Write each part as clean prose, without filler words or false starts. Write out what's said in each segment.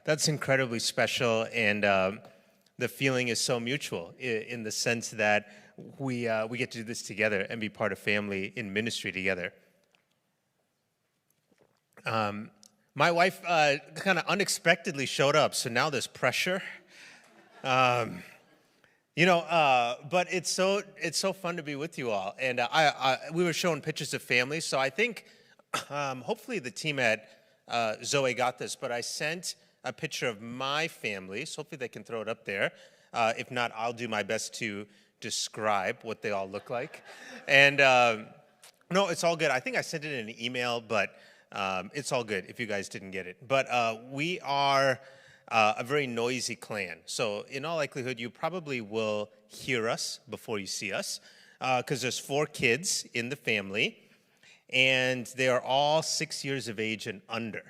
That's incredibly special, and the feeling is so mutual in the sense that we get to do this together and be part of family in ministry together. My wife kind of unexpectedly showed up, so now there's pressure. But it's so fun to be with you all, and we were showing pictures of families, so I think hopefully the team at Zoe got this, but I sent a picture of my family, so hopefully they can throw it up there. If not, I'll do my best to describe what they all look like. And no, it's all good. I think I sent it in an email, but it's all good if you guys didn't get it. But we are a very noisy clan. So in all likelihood, you probably will hear us before you see us, because there's 4 kids in the family, and they are all 6 years of age and under.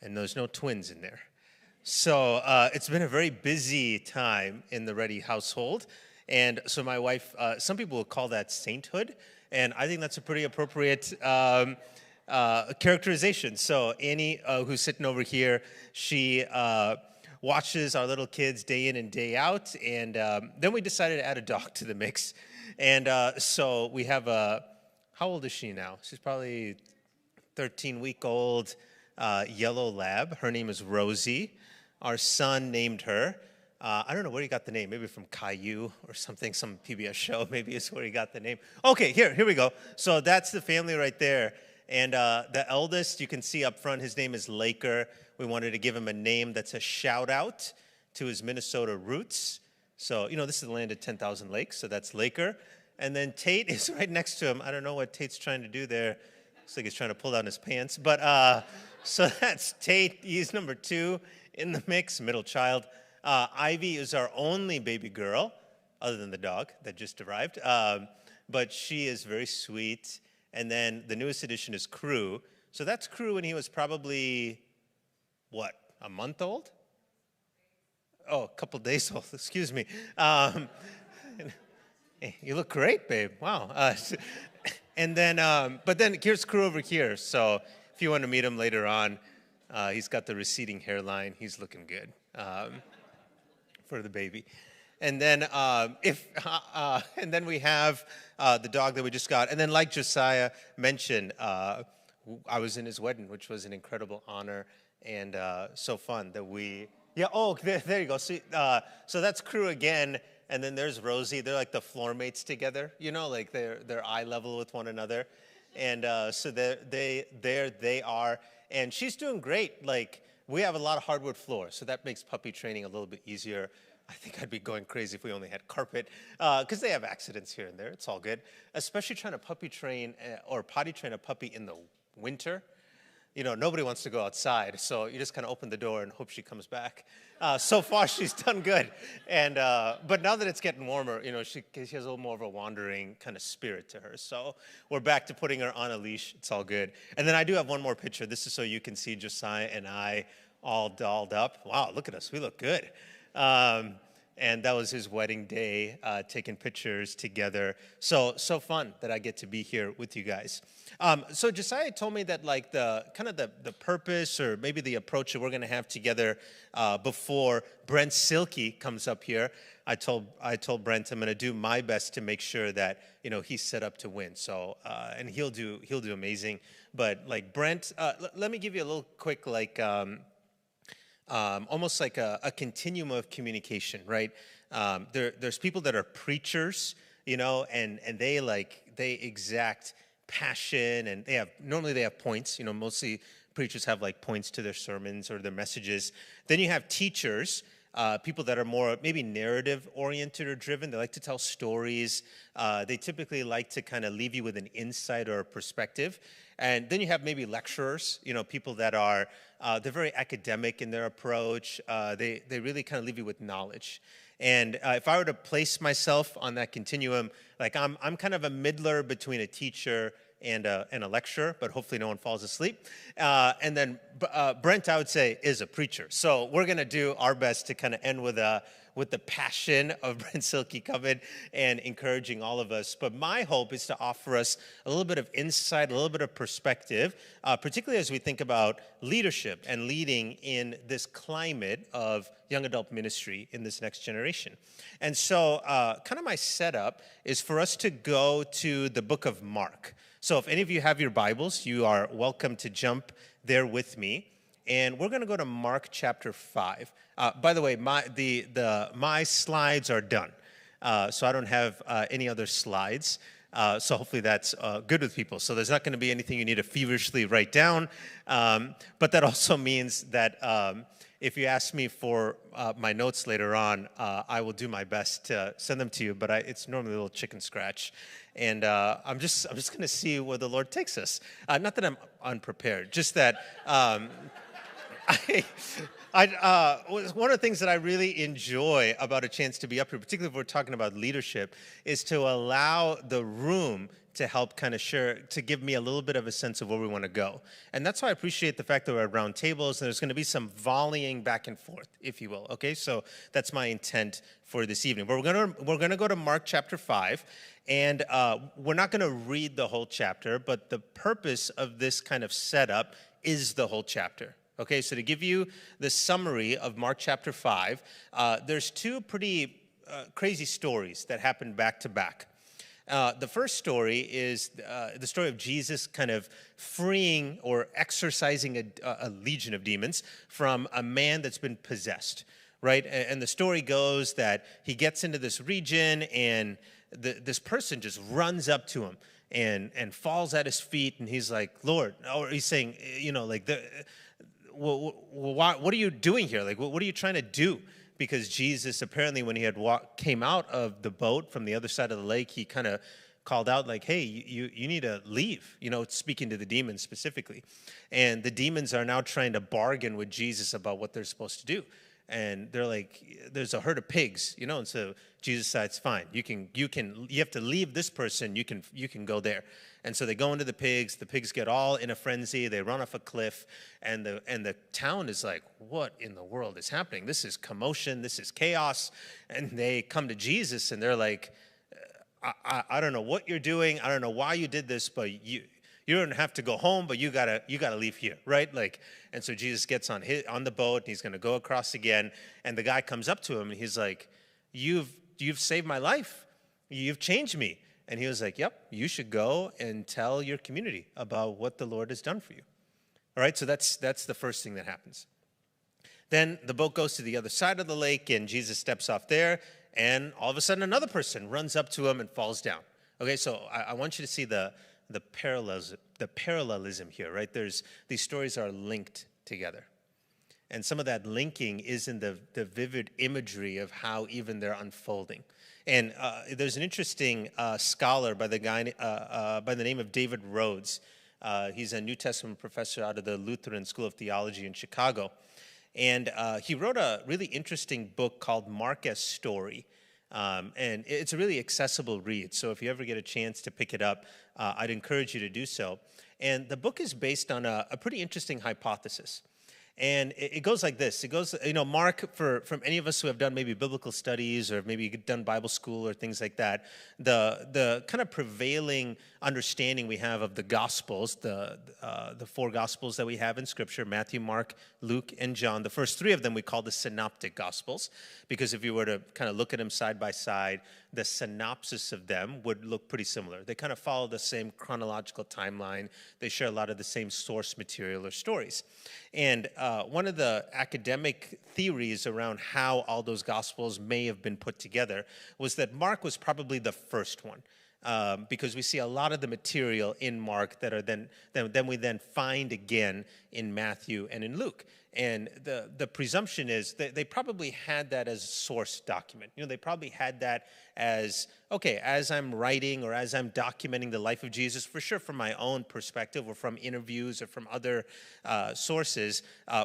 And there's no twins in there. So it's been a very busy time in the Reddy household. And so my wife, some people will call that sainthood, and I think that's a pretty appropriate characterization. So Annie, who's sitting over here, she watches our little kids day in and day out, and then we decided to add a dog to the mix. And so we have how old is she now? She's probably 13-week-old yellow lab. Her name is Rosie. Our son named her. I don't know where he got the name. Maybe from Caillou or something, some PBS show. Maybe is where he got the name. Okay, here we go. So that's the family right there. And the eldest, you can see up front, his name is Laker. We wanted to give him a name that's a shout out to his Minnesota roots. So, this is the land of 10,000 lakes, so that's Laker. And then Tate is right next to him. I don't know what Tate's trying to do there. Looks like he's trying to pull down his pants. But so that's Tate. He's number 2 in the mix, middle child. Ivy is our only baby girl, other than the dog that just arrived. But she is very sweet. And then the newest addition is Crew. So that's Crew when he was probably, a month old? Oh, a couple days old, excuse me. You look great, babe. Wow. And then, but then here's Crew over here. So if you want to meet him later on, he's got the receding hairline. He's looking good for the baby. And then and then we have the dog that we just got. And then, like Josiah mentioned, I was in his wedding, which was an incredible honor and so fun that we. Yeah. Oh, there you go. See, so that's Crew again. And then there's Rosie. They're like the floor mates together, like they're eye level with one another. And so there they are. And she's doing great. Like, we have a lot of hardwood floors, so that makes puppy training a little bit easier. I think I'd be going crazy if we only had carpet, because they have accidents here and there. It's all good. Especially trying to puppy train or potty train a puppy in the winter. Nobody wants to go outside, so you just kind of open the door and hope she comes back. So far, she's done good. And but now that it's getting warmer, she has a little more of a wandering kind of spirit to her. So we're back to putting her on a leash. It's all good. And then I do have one more picture. This is so you can see Josiah and I all dolled up. Wow, look at us. We look good. And that was his wedding day, taking pictures together. So fun that I get to be here with you guys. So Josiah told me that like the purpose or maybe the approach that we're going to have together before Brent Silky comes up here. I told Brent I'm going to do my best to make sure that he's set up to win. So and he'll do amazing. But like Brent, let me give you a little quick almost like a continuum of communication, right? There's people that are preachers, and they exact passion, and normally they have points. Mostly preachers have like points to their sermons or their messages. Then you have teachers, people that are more maybe narrative oriented or driven. They like to tell stories. They typically like to kind of leave you with an insight or a perspective. And then you have maybe lecturers, people that are, they're very academic in their approach. They really kind of leave you with knowledge. And if I were to place myself on that continuum, like I'm kind of a middler between a teacher and a lecturer, but hopefully no one falls asleep. And then Brent, I would say, is a preacher. So we're going to do our best to kind of end with with the passion of Brent Silky coming and encouraging all of us. But my hope is to offer us a little bit of insight, a little bit of perspective, particularly as we think about leadership and leading in this climate of young adult ministry in this next generation. And so kind of my setup is for us to go to the book of Mark. So if any of you have your Bibles, you are welcome to jump there with me. And we're going to go to Mark chapter 5. By the way, my slides are done. So I don't have any other slides. So hopefully that's good with people. So there's not going to be anything you need to feverishly write down. But that also means that if you ask me for my notes later on, I will do my best to send them to you. But it's normally a little chicken scratch. And I'm just going to see where the Lord takes us. Not that I'm unprepared, just that one of the things that I really enjoy about a chance to be up here, particularly if we're talking about leadership, is to allow the room to help kind of share, to give me a little bit of a sense of where we want to go. And that's why I appreciate the fact that we're at round tables, and there's going to be some volleying back and forth, if you will. Okay, so that's my intent for this evening. But we're going to go to Mark chapter 5, and we're not going to read the whole chapter, but the purpose of this kind of setup is the whole chapter. Okay, so to give you the summary of Mark chapter 5, there's two pretty crazy stories that happen back to back. The first story is the story of Jesus kind of freeing or exorcising a legion of demons from a man that's been possessed, right? And the story goes that he gets into this region and this person just runs up to him and falls at his feet, and he's like, Lord, or he's saying, what are you doing here? Like, what are you trying to do? Because Jesus, apparently, when he had came out of the boat from the other side of the lake, he kind of called out like, hey, you need to leave, speaking to the demons specifically. And the demons are now trying to bargain with Jesus about what they're supposed to do. And they're like, there's a herd of pigs, and so Jesus says, fine, you have to leave this person, you can go there. And so they go into the pigs get all in a frenzy, they run off a cliff, and the town is like, what in the world is happening? This is commotion, this is chaos. And they come to Jesus and they're like, I don't know what you're doing, I don't know why you did this, but you don't have to go home, but you gotta leave here, right? Like, and so Jesus gets on the boat, and he's gonna go across again, and the guy comes up to him, and he's like, "You've saved my life, you've changed me." And he was like, "Yep, you should go and tell your community about what the Lord has done for you." All right, so that's the first thing that happens. Then the boat goes to the other side of the lake, and Jesus steps off there, and all of a sudden another person runs up to him and falls down. Okay, so I want you to see the parallelism here, right? These stories are linked together. And some of that linking is in the vivid imagery of how even they're unfolding. And there's an interesting scholar by the name of David Rhodes. He's a New Testament professor out of the Lutheran School of Theology in Chicago. And he wrote a really interesting book called Mark as Story. And it's a really accessible read. So if you ever get a chance to pick it up, I'd encourage you to do so. And the book is based on a pretty interesting hypothesis. And it goes like this. It goes, Mark, from any of us who have done maybe biblical studies or maybe done Bible school or things like that, the kind of prevailing understanding we have of the Gospels, the four Gospels that we have in Scripture, Matthew, Mark, Luke, and John, the first three of them we call the Synoptic Gospels, because if you were to kind of look at them side by side, the synopsis of them would look pretty similar. They kind of follow the same chronological timeline. They share a lot of the same source material or stories. And one of the academic theories around how all those Gospels may have been put together was that Mark was probably the first one. Because we see a lot of the material in Mark that are then we find again in Matthew and in Luke. And the presumption is that they probably had that as a source document. They probably had that as, okay, as I'm writing or as I'm documenting the life of Jesus, for sure from my own perspective or from interviews or from other sources,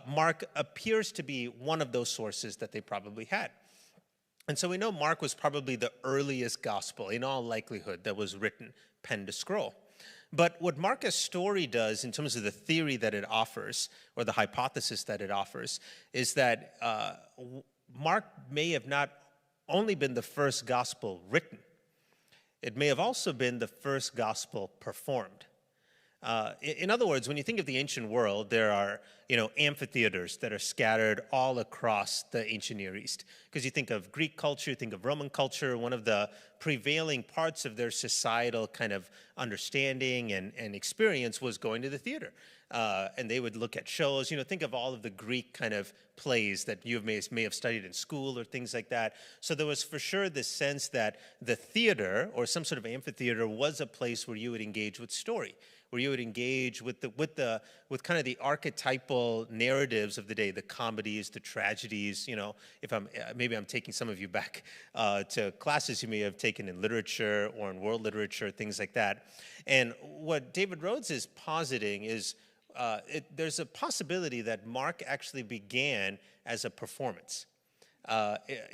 Mark appears to be one of those sources that they probably had. And so we know Mark was probably the earliest gospel, in all likelihood, that was written, pen to scroll. But what Mark's story does in terms of the theory that it offers, or the hypothesis that it offers, is that Mark may have not only been the first gospel written. It may have also been the first gospel performed. In other words, when you think of the ancient world, there are, amphitheaters that are scattered all across the ancient Near East. Because you think of Greek culture, you think of Roman culture, one of the prevailing parts of their societal kind of understanding and experience was going to the theater. And they would look at shows. Think of all of the Greek kind of plays that you may have studied in school or things like that. So there was for sure this sense that the theater or some sort of amphitheater was a place where you would engage with story, where you would engage with kind of the archetypal narratives of the day, the comedies, the tragedies. Maybe I'm taking some of you back to classes you may have taken in literature or in world literature, things like that. And what David Rhodes is positing is there's a possibility that Mark actually began as a performance.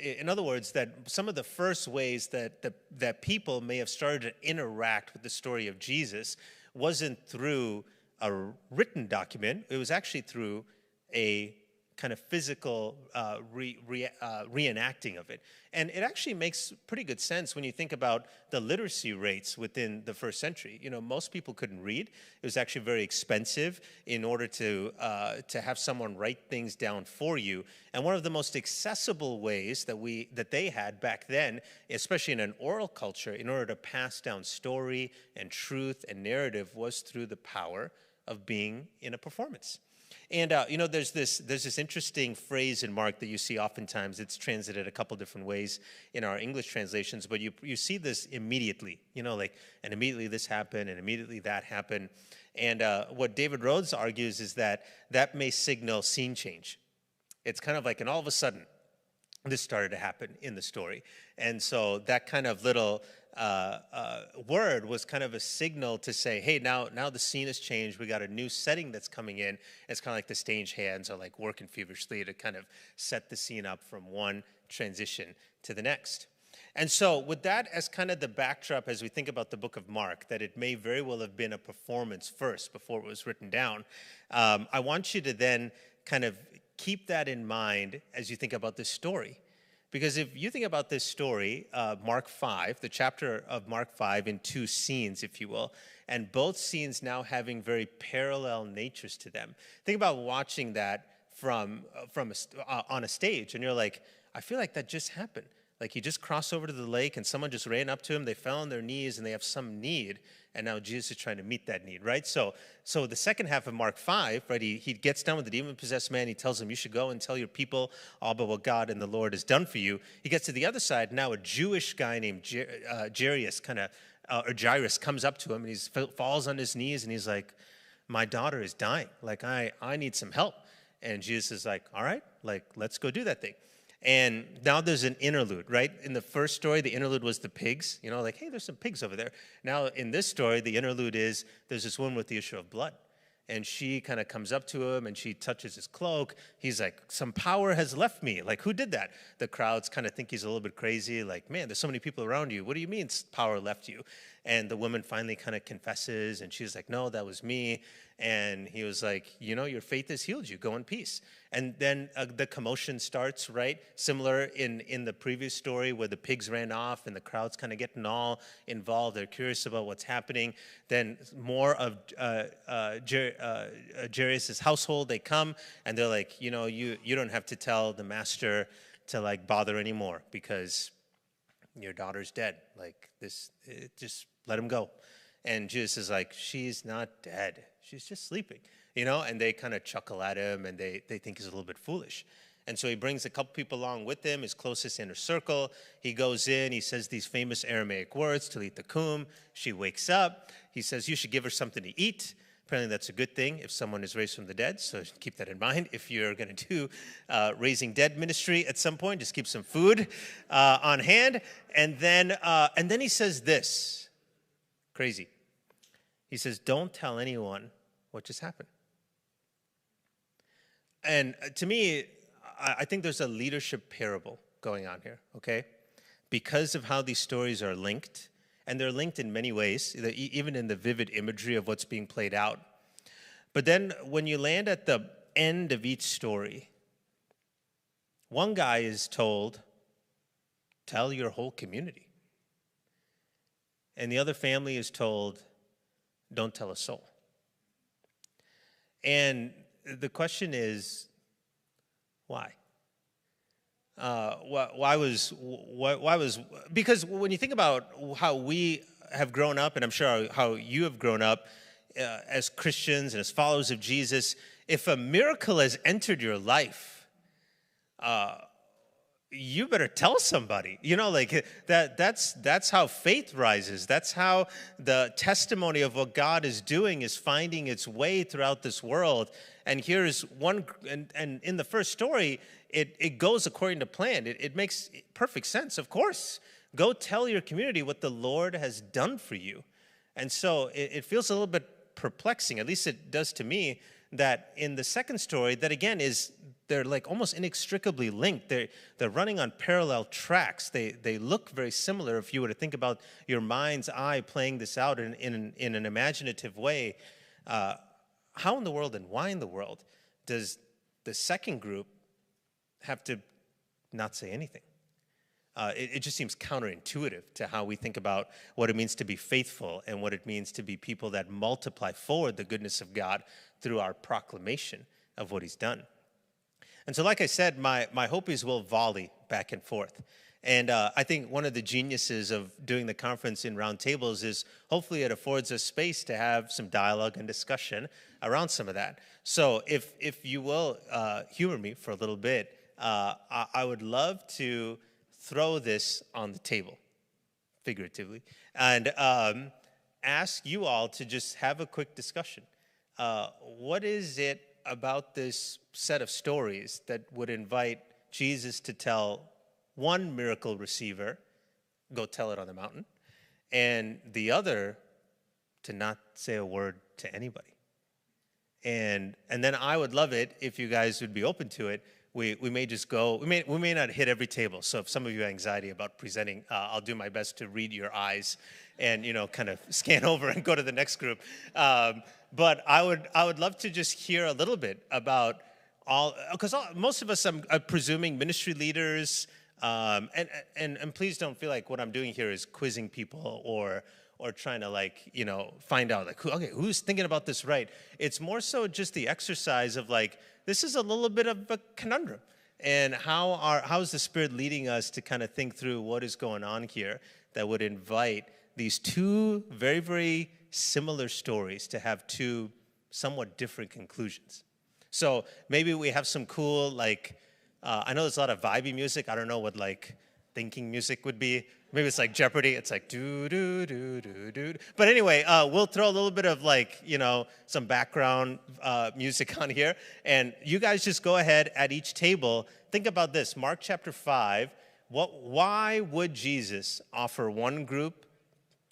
In other words, that some of the first ways that people may have started to interact with the story of Jesus wasn't through a written document. It was actually through a kind of physical reenacting of it. And it actually makes pretty good sense when you think about the literacy rates within the first century. Most people couldn't read. It was actually very expensive in order to have someone write things down for you. And one of the most accessible ways that they had back then, especially in an oral culture, in order to pass down story and truth and narrative, was through the power of being in a performance. And, there's this interesting phrase in Mark that you see oftentimes. It's translated a couple different ways in our English translations, but you see this immediately, and immediately this happened, and immediately that happened. And what David Rhodes argues is that may signal scene change. It's kind of like, and all of a sudden, this started to happen in the story. And so that kind of little word was kind of a signal to say, hey, now the scene has changed. We got a new setting that's coming in. It's kind of like the stage hands are like working feverishly to kind of set the scene up from one transition to the next. And so with that as kind of the backdrop as we think about the book of Mark, that it may very well have been a performance first before it was written down, I want you to then kind of keep that in mind as you think about this story. Because if you think about this story, Mark 5, the chapter of Mark 5 in two scenes, if you will, and both scenes now having very parallel natures to them. Think about watching that on a stage, and you're like, I feel like that just happened. Like he just crossed over to the lake, and someone just ran up to him, they fell on their knees, and they have some need, and now Jesus is trying to meet that need, right? So the second half of Mark 5, right, he gets done with the demon-possessed man. He tells him, you should go and tell your people all about what God and the Lord has done for you. He gets to the other side. Now a Jewish guy named Jairus comes up to him, and he falls on his knees, and he's like, my daughter is dying. Like, I need some help. And Jesus is like, all right, like, let's go do that thing. And now there's an interlude, right? In the first story, the interlude was the pigs. Like, hey, there's some pigs over there. Now, in this story, the interlude is there's this woman with the issue of blood. And she kind of comes up to him, and she touches his cloak. He's like, some power has left me. Like, who did that? The crowds kind of think he's a little bit crazy. Like, man, there's so many people around you. What do you mean power left you? And the woman finally kind of confesses, and she's like, no, that was me. And he was like, your faith has healed you. Go in peace. And then the commotion starts, right? Similar in the previous story where the pigs ran off and the crowd's kind of getting all involved. They're curious about what's happening. Then more of Jairus' household, they come and they're like, you don't have to tell the master to like bother anymore because your daughter's dead. Like this, just let him go. And Jesus is like, she's not dead. She's just sleeping, and they kind of chuckle at him and they think he's a little bit foolish. And so he brings a couple people along with him, his closest inner circle. He goes in, he says these famous Aramaic words, Talitha kum. She wakes up. He says, you should give her something to eat. Apparently that's a good thing if someone is raised from the dead, so keep that in mind. If you're going to do raising dead ministry at some point, just keep some food on hand. And then he says this, crazy. He says, don't tell anyone what just happened. And to me, I think there's a leadership parable going on here, okay? Because of how these stories are linked, and they're linked in many ways, even in the vivid imagery of what's being played out. But then when you land at the end of each story, one guy is told tell your whole community. And the other family is told, don't tell a soul. And the question is, why? Because when you think about how we have grown up, and I'm sure how you have grown up as Christians and as followers of Jesus, if a miracle has entered your life, you better tell somebody. Like that's how faith rises. That's how the testimony of what God is doing is finding its way throughout this world. And here's one, and in the first story, it goes according to plan. It makes perfect sense. Of course, go tell your community what the Lord has done for you. And so it feels a little bit perplexing, at least it does to me, that in the second story, that again they're like almost inextricably linked. They're running on parallel tracks. They look very similar if you were to think about your mind's eye playing this out in an imaginative way. How in the world and why in the world does the second group have to not say anything? It just seems counterintuitive to how we think about what it means to be faithful and what it means to be people that multiply forward the goodness of God through our proclamation of what he's done. And so, like I said, my hope is we'll volley back and forth. And I think one of the geniuses of doing the conference in round tables is hopefully it affords us space to have some dialogue and discussion around some of that. So if you will humor me for a little bit, I would love to throw this on the table, figuratively, and ask you all to just have a quick discussion. What is it about this set of stories that would invite Jesus to tell one miracle receiver, go tell it on the mountain, and the other to not say a word to anybody? And then I would love it if you guys would be open to it. We may just go, we may not hit every table. So if some of you have anxiety about presenting, I'll do my best to read your eyes and, kind of scan over and go to the next group. But I would love to just hear a little bit about because most of us, I'm presuming, ministry leaders, and please don't feel like what I'm doing here is quizzing people or trying to find out who's thinking about this right. It's more so just the exercise of this is a little bit of a conundrum, and how's the Spirit leading us to kind of think through what is going on here that would invite these two very, very similar stories to have two somewhat different conclusions. So maybe we have some cool I know there's a lot of vibey music. I don't know what thinking music would be. Maybe it's like Jeopardy. It's like do do do do do. But anyway, we'll throw a little bit of some background music on here, and you guys just go ahead at each table. Think about this: Mark chapter 5. Why would Jesus offer one group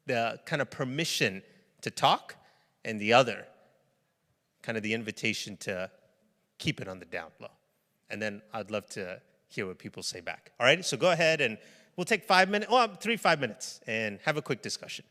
the kind of permission to talk, and the other kind of the invitation to keep it on the down low? And then I'd love to hear what people say back. All right, so go ahead and we'll take 5 minutes, 5 minutes, and have a quick discussion.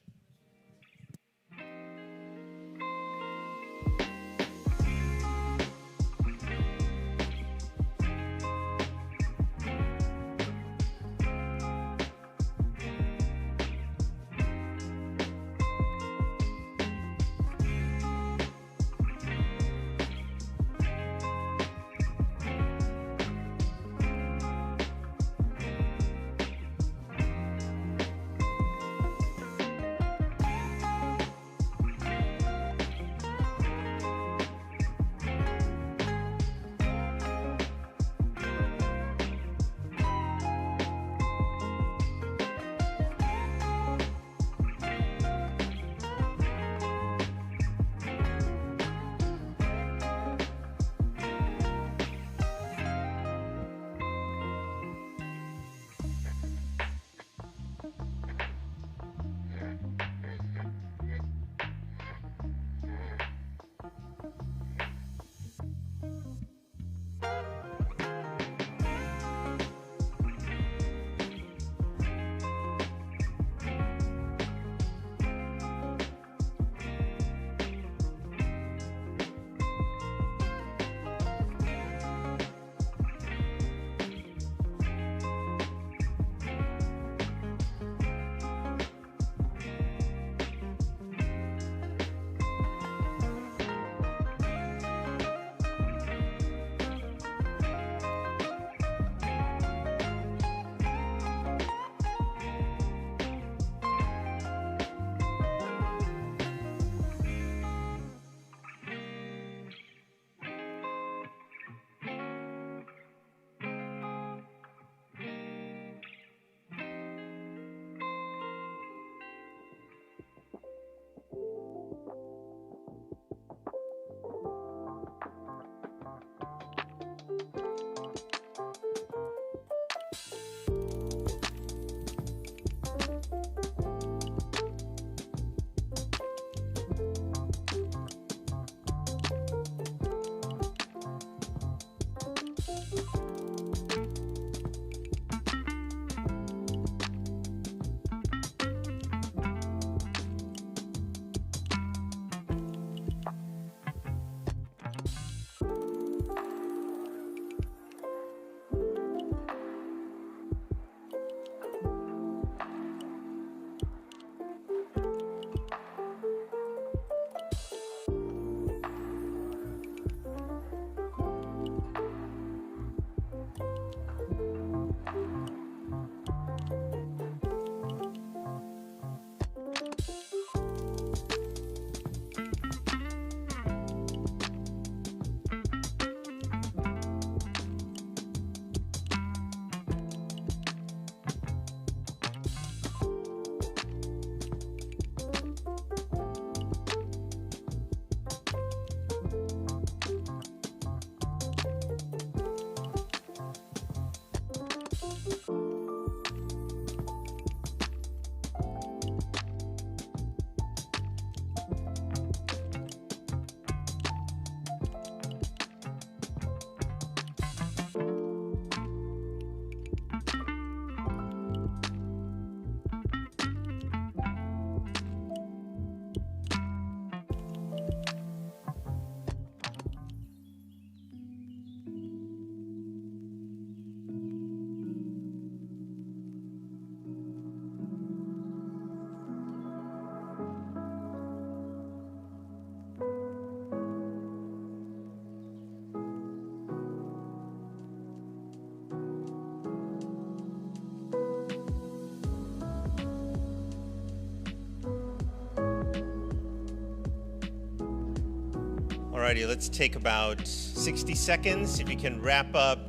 Alrighty, let's take about 60 seconds. If you can wrap up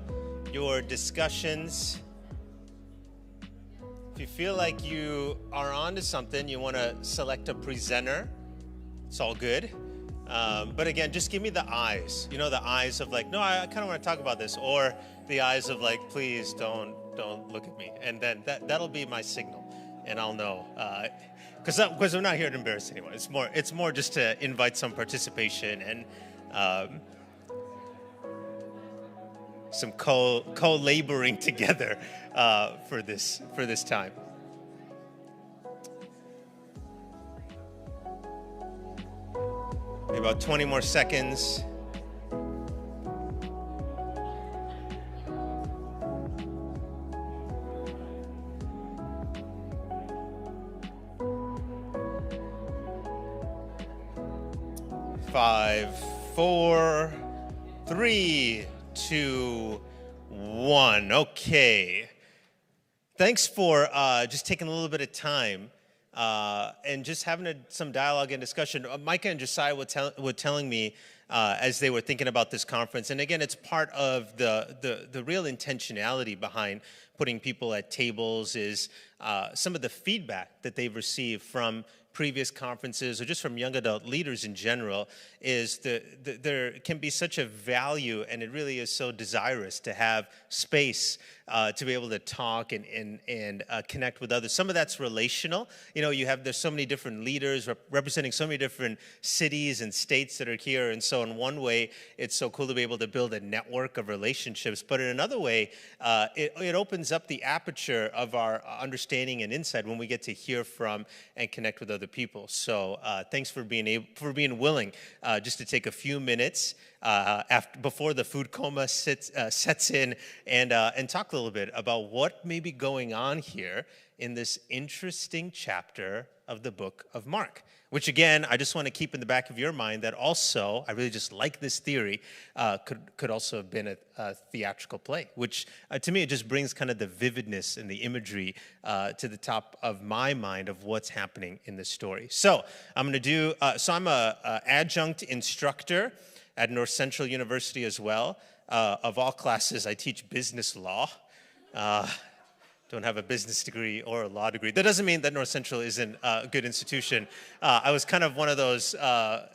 your discussions. If you feel like you are onto something, you want to select a presenter, it's all good. But again, just give me the eyes. You know, the eyes of like, no, I kind of want to talk about this, or the eyes of like, please don't look at me. And then that'll be my signal, and I'll know. Because I'm not here to embarrass anyone. It's more just to invite some participation and some co-laboring together for this time. Maybe about 20 more seconds. Five, four, three, two, one. Okay. Thanks for just taking a little bit of time and just having some dialogue and discussion. Micah and Josiah were telling me as they were thinking about this conference, and again, it's part of the real intentionality behind putting people at tables is some of the feedback that they've received from previous conferences or just from young adult leaders in general is there can be such a value, and it really is so desirous to have space to be able to talk and connect with others. Some of that's relational. You know, there's so many different leaders representing so many different cities and states that are here, and so in one way, it's so cool to be able to build a network of relationships. But in another way, it opens up the aperture of our understanding and insight when we get to hear from and connect with other people. So thanks for being willing just to take a few minutes before the food coma sets in and talk a little bit about what may be going on here in this interesting chapter of the book of Mark. Which again, I just want to keep in the back of your mind that also, I really just like this theory, could also have been a theatrical play, which to me, it just brings kind of the vividness and the imagery to the top of my mind of what's happening in this story. So I'm going to do, I'm an adjunct instructor at North Central University as well. Of all classes, I teach business law. Don't have a business degree or a law degree. That doesn't mean that North Central isn't a good institution. I was kind of one of those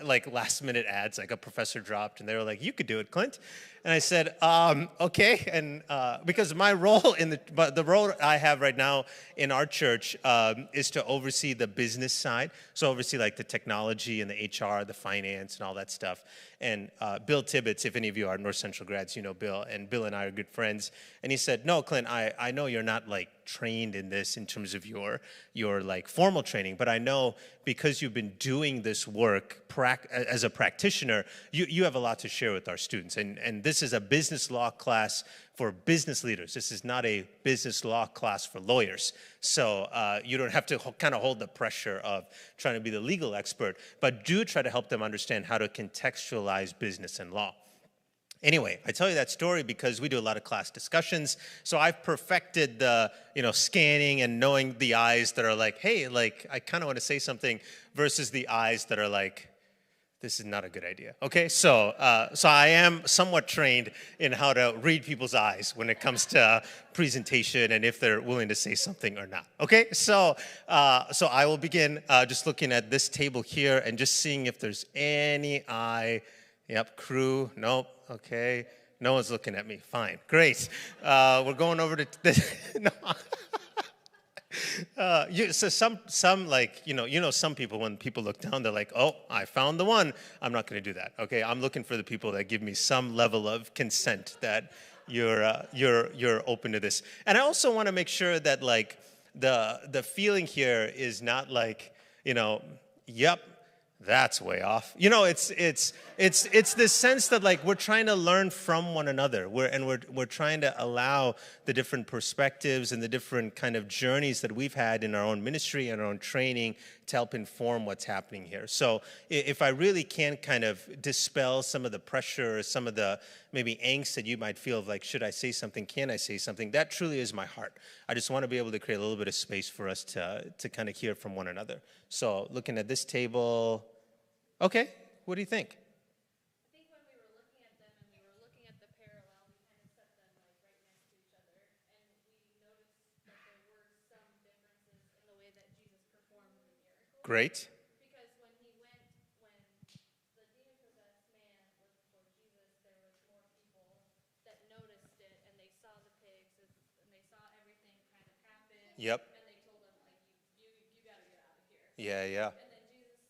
like last minute ads, like a professor dropped and they were like, you could do it, Clynt. And I said, okay. And because my role the role I have right now in our church is to oversee the business side. So oversee like the technology and the HR, the finance and all that stuff. And Bill Tibbetts, if any of you are North Central grads, you know Bill, and Bill and I are good friends. And he said, no, Clynt, I know you're not like trained in this in terms of your like formal training, but I know because you've been doing this work as a practitioner, you have a lot to share with our students. And this is a business law class for business leaders. This is not a business law class for lawyers. So you don't have to kind of hold the pressure of trying to be the legal expert, but do try to help them understand how to contextualize business and law. Anyway, I tell you that story because we do a lot of class discussions. So I've perfected the, scanning and knowing the eyes that are like, hey, like, I kind of want to say something versus the eyes that are like, this is not a good idea. Okay, so I am somewhat trained in how to read people's eyes when it comes to presentation and if they're willing to say something or not. Okay, so I will begin just looking at this table here and just seeing if there's any eye. Yep, crew, nope, okay. No one's looking at me, fine, great. We're going over to this, no. So some like, some people, when people look down, they're like, oh, I found the one. I'm not going to do that, okay? I'm looking for the people that give me some level of consent that you're open to this. And I also want to make sure that like the feeling here is not like, yep, that's way off. It's this sense that like we're trying to learn from one another. We're trying to allow the different perspectives and the different kind of journeys that we've had in our own ministry and our own training to help inform what's happening here. So if I really can kind of dispel some of the pressure or some of the maybe angst that you might feel of like, should I say something? Can I say something? That truly is my heart. I just want to be able to create a little bit of space for us to kind of hear from one another. So looking at this table, okay, what do you think? I Great. Because when the demon-possessed man looked for Jesus, there was more people that noticed it, and they saw the pigs, and they saw everything kind of happen. Yep. And they told him, like, you got to get out of here. Yeah, yeah. And then Jesus,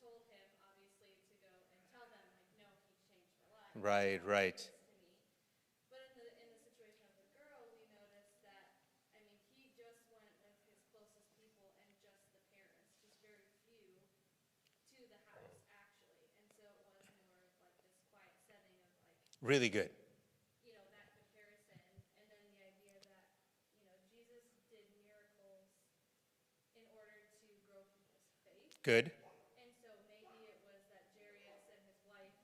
told him obviously to go and tell them, like, no, he changed my life. Right, right. To me. But in the situation of the girl, we noticed that he just went with his closest people and just the parents, just very few to the house actually, and so it was more of like this quiet setting of like Really good. That comparison, and then the idea that Jesus did miracles in order to grow people's faith. Good. And so maybe it was that Jairus and his wife,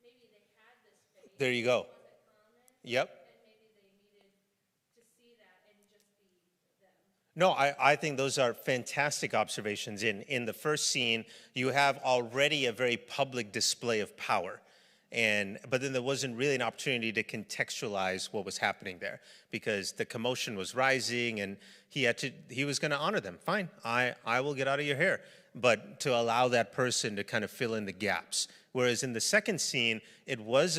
maybe they had this faith. There you go. It wasn't common. Yep. And maybe they needed to see that and just be them. No, I think those are fantastic observations. In the first scene, you have already a very public display of power. But then there wasn't really an opportunity to contextualize what was happening there because the commotion was rising and he was going to honor them. Fine, I will get out of your hair. But to allow that person to kind of fill in the gaps. Whereas in the second scene, it was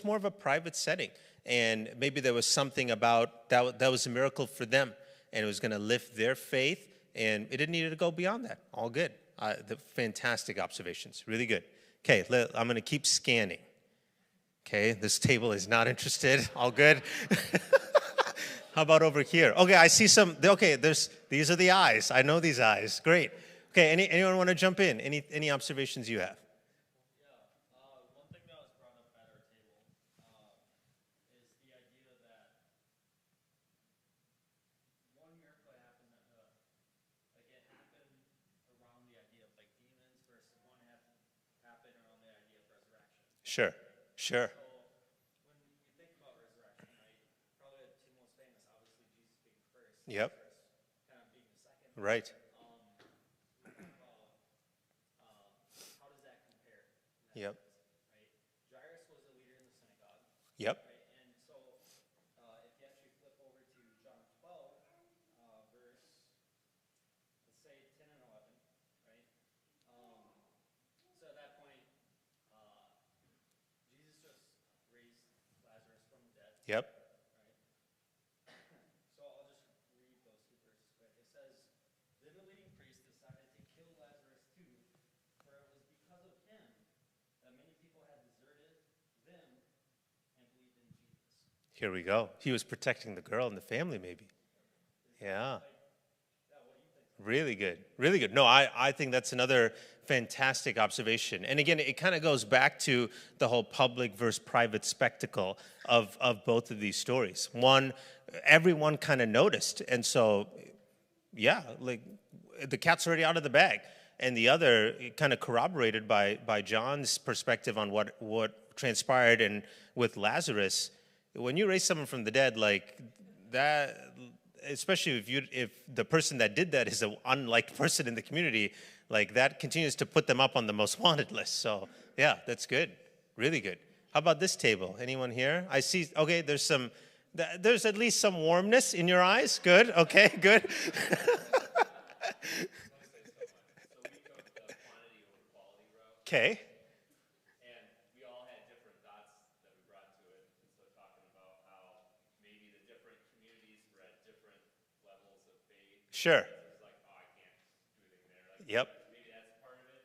more of a private setting. And maybe there was something about that was a miracle for them. And it was going to lift their faith. And it didn't need to go beyond that. All good. The fantastic observations. Really good. Okay, I'm going to keep scanning. Okay, this table is not interested. All good. How about over here? Okay, I see some. Okay, these are the eyes. I know these eyes. Great. Okay, anyone want to jump in? Any observations you have? One thing that was brought up at our table is the idea that one miracle happened, it happened around the idea of like demons versus one happened around the idea of resurrection. Sure. So when you think about resurrection, right, probably the two most famous, obviously Jesus being first, Yep. Lazarus kind of being the second. Right. We think about how does that compare? Yep. Right? Jairus was a leader in the synagogue. Yep. Right? And so if you actually flip over to John 12, verse, let's say 10 and 11, right? So at that point, Jesus just raised Lazarus from the dead. Yep. Right? So I'll just read those two verses quick. It says, then the leading priest decided to kill Lazarus too, for it was because of him that many people had deserted them and believed in Jesus. Here we go. He was protecting the girl and the family, maybe. Yeah. Really good. Really good. No, I think that's another fantastic observation. And again, it kind of goes back to the whole public versus private spectacle of both of these stories. One, everyone kind of noticed. And so, yeah, like the cat's already out of the bag. And the other, kind of corroborated by John's perspective on what transpired and with Lazarus. When you raise someone from the dead, like that, especially if the person that did that is an unliked person in the community, like that continues to put them up on the most wanted list. So yeah, that's good, really good. How about this table? Anyone here? I see. Okay, there's at least some warmness in your eyes. Good. Okay, good. So we took the quantity over quality route. Okay. And we all had different thoughts that we brought to it. And so talking about how maybe the different communities were at different levels of faith. Sure. It was like, oh, I can't do anything there. Like, Yep. maybe that's part of it.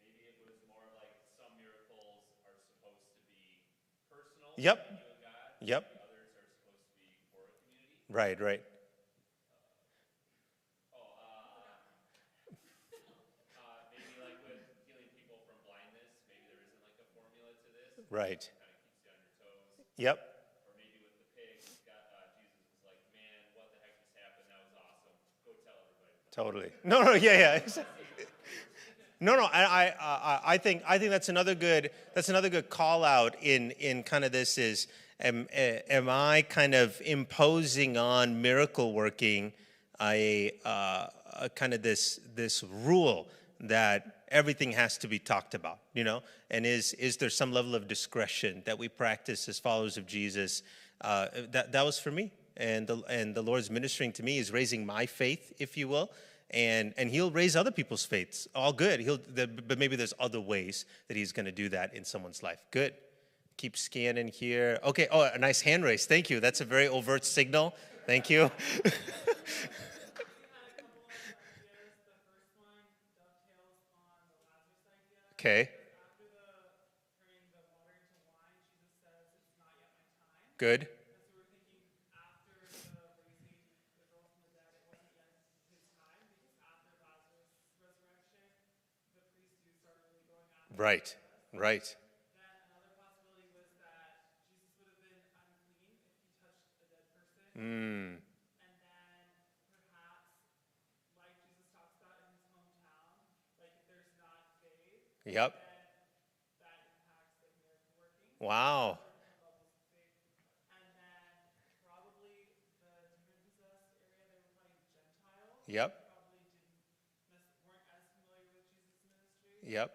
Maybe it was more like some miracles are supposed to be personal. Yep. You and God. Yep. The others are supposed to be for a community. Right. Maybe like with healing people from blindness, maybe there isn't like a formula to this. Right. It kind of keeps you on your toes. Yep. Or maybe with the pigs, Jesus was like, man, what the heck just happened? That was awesome. Go tell everybody. Totally. No, yeah. No. I think that's another good call out in kind of this is am I kind of imposing on miracle working a kind of this rule that everything has to be talked about, and is there some level of discretion that we practice as followers of Jesus? That was for me, and the Lord's ministering to me is raising my faith, if you will, and he'll raise other people's faiths. All good. But maybe there's other ways that he's going to do that in someone's life. Good. Keep scanning here. Okay. Oh, a nice hand raise. Thank you. That's a very overt signal. Thank you. Okay. Good. Right. Right. Mm. Yep. Wow. Yep. Yep.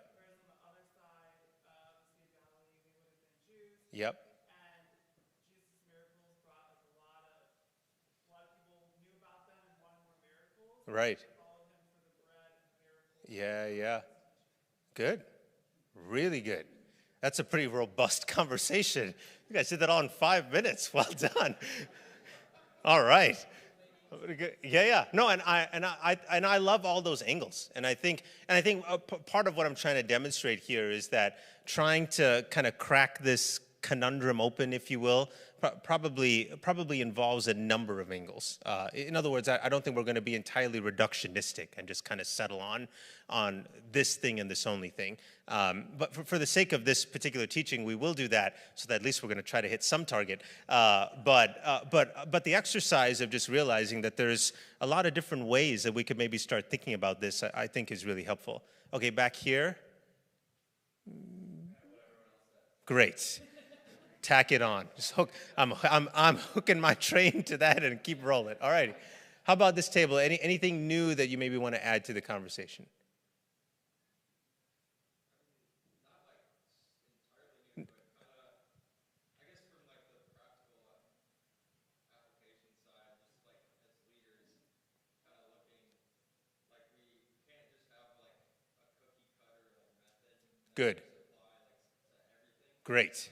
Yep. Right. Yeah, yeah. Good. Really good. That's a pretty robust conversation. You guys did that all in 5 minutes. Well done. All right. Yeah, yeah. No, and I love all those angles. And I think part of what I'm trying to demonstrate here is that trying to kind of crack this conundrum open, if you will, probably involves a number of angles. In other words, I don't think we're going to be entirely reductionistic and just kind of settle on this thing and this only thing. But for the sake of this particular teaching, we will do that, so that at least we're going to try to hit some target. But the exercise of just realizing that there's a lot of different ways that we could maybe start thinking about this, I think is really helpful. Okay, back here. Great. Tack it on. Just hook. I'm hooking my train to that and keep rolling. All right. How about this table? Anything new that you maybe want to add to the conversation? Good. Great.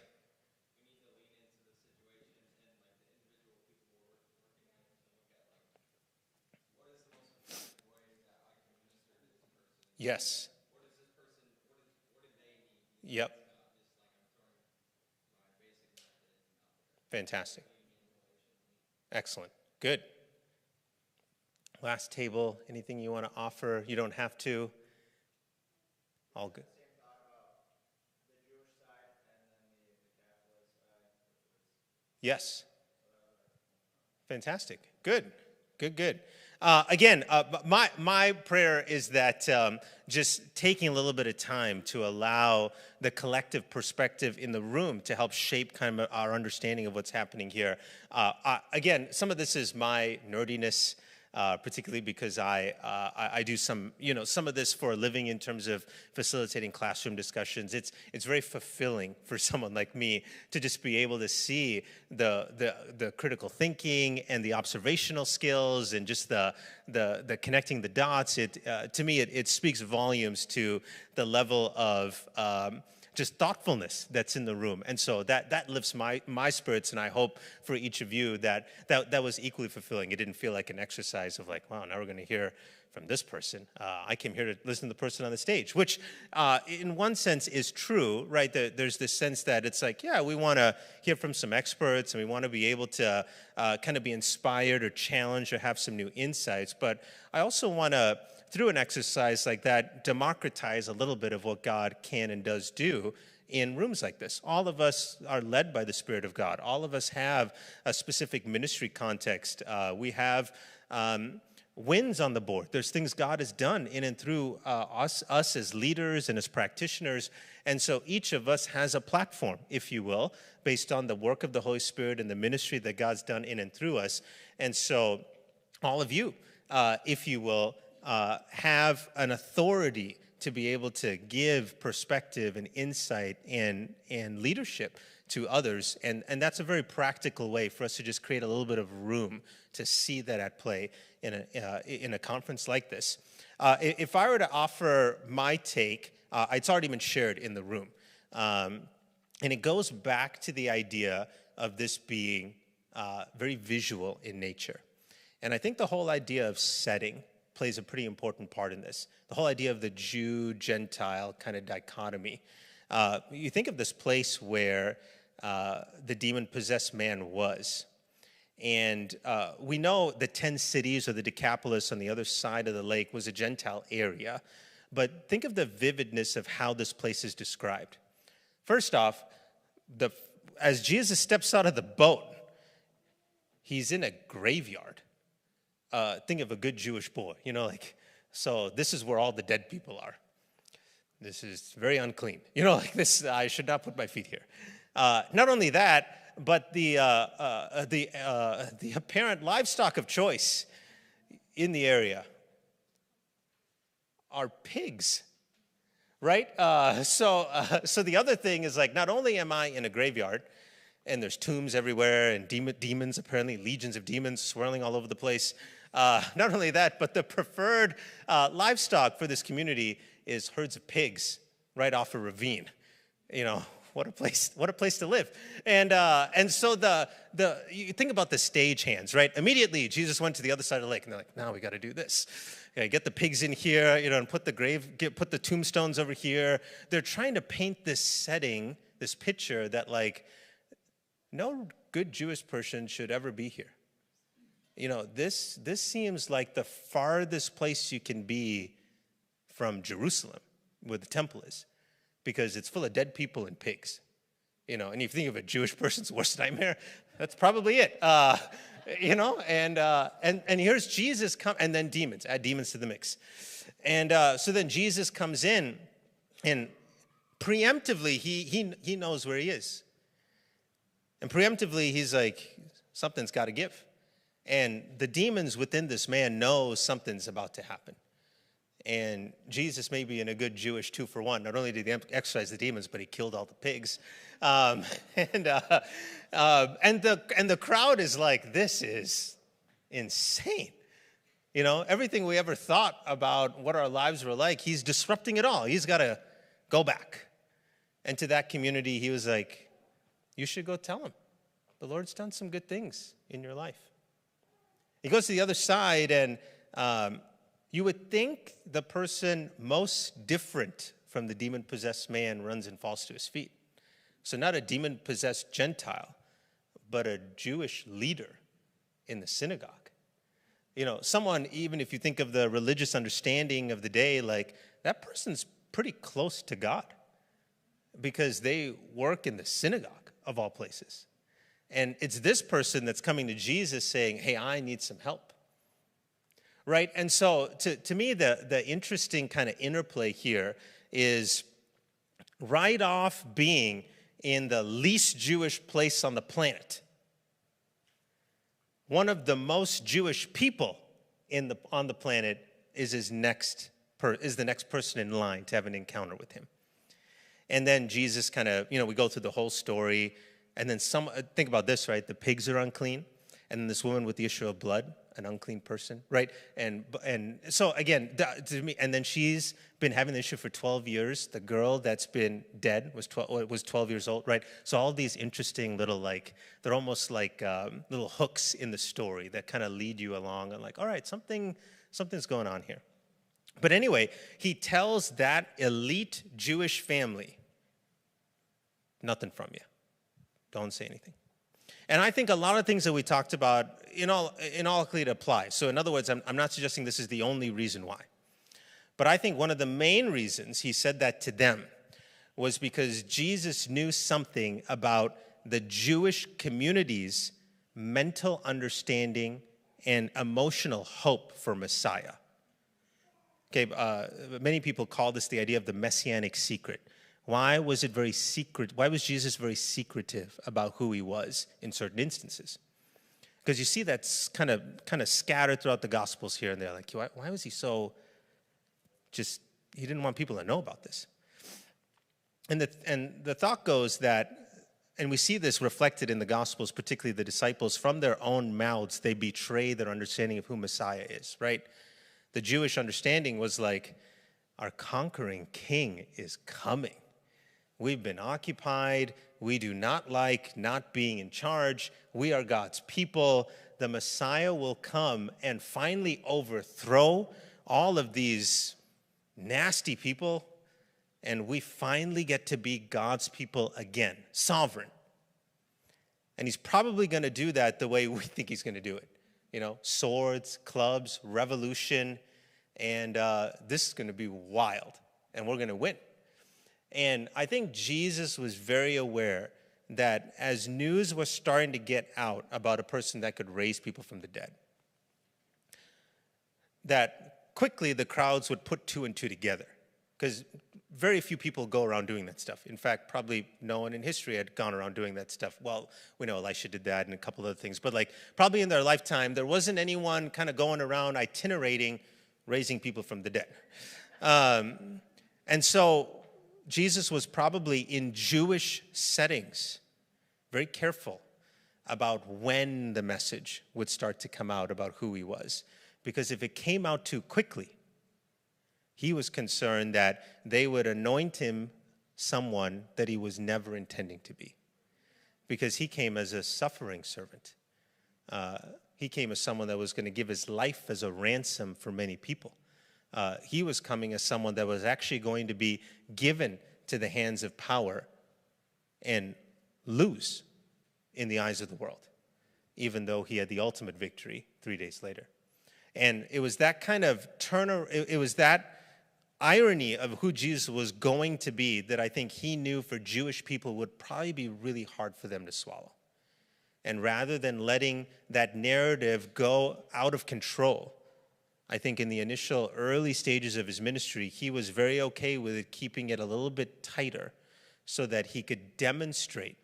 Yes. Yep. Fantastic. Excellent. Good. Last table. Anything you want to offer? You don't have to. All good. Yes. Fantastic. Good. Good, good. Again, my prayer is that just taking a little bit of time to allow the collective perspective in the room to help shape kind of our understanding of what's happening here. Again, some of this is my nerdiness. Particularly because I do some of this for a living in terms of facilitating classroom discussions. It's very fulfilling for someone like me to just be able to see the critical thinking and the observational skills and just the connecting the dots. To me it speaks volumes to the level of just thoughtfulness that's in the room. And so that lifts my spirits, and I hope for each of you that was equally fulfilling. It didn't feel like an exercise of like, wow, now we're going to hear from this person. I came here to listen to the person on the stage, which in one sense is true, right? There's this sense that it's like, yeah, we want to hear from some experts, and we want to be able to kind of be inspired or challenged or have some new insights. But I also want to, through an exercise like that, democratize a little bit of what God can and does do in rooms like this. All of us are led by the Spirit of God. All of us have a specific ministry context. We have wins on the board. There's things God has done in and through us as leaders and as practitioners. And so each of us has a platform, if you will, based on the work of the Holy Spirit and the ministry that God's done in and through us. And so all of you, if you will, have an authority to be able to give perspective and insight and leadership to others. And that's a very practical way for us to just create a little bit of room to see that at play in a conference like this. If I were to offer my take, it's already been shared in the room. And it goes back to the idea of this being very visual in nature. And I think the whole idea of setting plays a pretty important part in this. The whole idea of the Jew-Gentile kind of dichotomy. You think of this place where the demon-possessed man was. And we know the 10 cities or the Decapolis on the other side of the lake was a Gentile area. But think of the vividness of how this place is described. First off, as Jesus steps out of the boat, he's in a graveyard. Think of a good Jewish boy, so this is where all the dead people are. This is very unclean. Like this, I should not put my feet here. Not only that, but the apparent livestock of choice in the area are pigs, right? So the other thing is like, not only am I in a graveyard, and there's tombs everywhere, and demons, apparently legions of demons swirling all over the place. Not only that, but the preferred livestock for this community is herds of pigs right off a ravine. What a place to live. And so you think about the stagehands, right? Immediately, Jesus went to the other side of the lake, and they're like, now we got to do this. Get the pigs in here, and put the tombstones over here. They're trying to paint this setting, this picture that like, no good Jewish person should ever be here. This seems like the farthest place you can be from Jerusalem, where the temple is, because it's full of dead people and pigs. And if you think of a Jewish person's worst nightmare, that's probably it. And here's Jesus come, and then demons. Add demons to the mix, and so then Jesus comes in, and preemptively he knows where he is, and preemptively he's like, something's got to give. And the demons within this man know something's about to happen. And Jesus, maybe in a good Jewish 2-for-1, not only did he exorcise the demons, but he killed all the pigs. And the crowd is like, this is insane. Everything we ever thought about what our lives were like, he's disrupting it all. He's got to go back. And to that community, he was like, you should go tell him. The Lord's done some good things in your life. He goes to the other side, and you would think the person most different from the demon-possessed man runs and falls to his feet. So not a demon-possessed Gentile, but a Jewish leader in the synagogue. Someone, even if you think of the religious understanding of the day, like that person's pretty close to God because they work in the synagogue of all places. And it's this person that's coming to Jesus saying, hey, I need some help. Right? And so to me, the interesting kind of interplay here is right off being in the least Jewish place on the planet. One of the most Jewish people on the planet is the next person in line to have an encounter with him. And then Jesus kind of, we go through the whole story. And then think about this, right? The pigs are unclean. And then this woman with the issue of blood, an unclean person, right? And so again, to me, and then she's been having the issue for 12 years. The girl that's been dead was 12 years old, right? So all these interesting little, they're almost like little hooks in the story that kind of lead you along and like, all right, something's going on here. But anyway, he tells that elite Jewish family, nothing from you. Don't say anything. And I think a lot of things that we talked about in all likelihood apply. So in other words, I'm not suggesting this is the only reason why. But I think one of the main reasons he said that to them was because Jesus knew something about the Jewish community's mental understanding and emotional hope for Messiah. Okay, many people call this the idea of the messianic secret. Why was it very secret? Why was Jesus very secretive about who he was in certain instances? Because you see that's kind of scattered throughout the Gospels here and there. Like, why was he so he didn't want people to know about this. And the thought goes that, and we see this reflected in the Gospels, particularly the disciples, from their own mouths, they betray their understanding of who Messiah is, right? The Jewish understanding was like, our conquering king is coming. We've been occupied. We do not like not being in charge. We are God's people. The Messiah will come and finally overthrow all of these nasty people, and we finally get to be God's people again, sovereign. And he's probably going to do that the way we think he's going to do it. You know, swords, clubs, revolution, and this is going to be wild, and we're going to win. And I think Jesus was very aware that as news was starting to get out about a person that could raise people from the dead, that quickly the crowds would put two and two together, because very few people go around doing that stuff. In fact, probably no one in history had gone around doing that stuff. Well, we know Elisha did that and a couple other things, but like probably in their lifetime, there wasn't anyone kind of going around itinerating, raising people from the dead. And so Jesus was probably in Jewish settings very careful about when the message would start to come out about who he was. Because if it came out too quickly, he was concerned that they would anoint him someone that he was never intending to be. Because he came as a suffering servant. He came as someone that was going to give his life as a ransom for many people. He was coming as someone that was actually going to be given to the hands of power and lose in the eyes of the world, even though he had the ultimate victory 3 days later. And it was that kind of it was that irony of who Jesus was going to be that I think he knew for Jewish people would probably be really hard for them to swallow. And rather than letting that narrative go out of control, I think in the initial early stages of his ministry, he was very okay with it, keeping it a little bit tighter so that he could demonstrate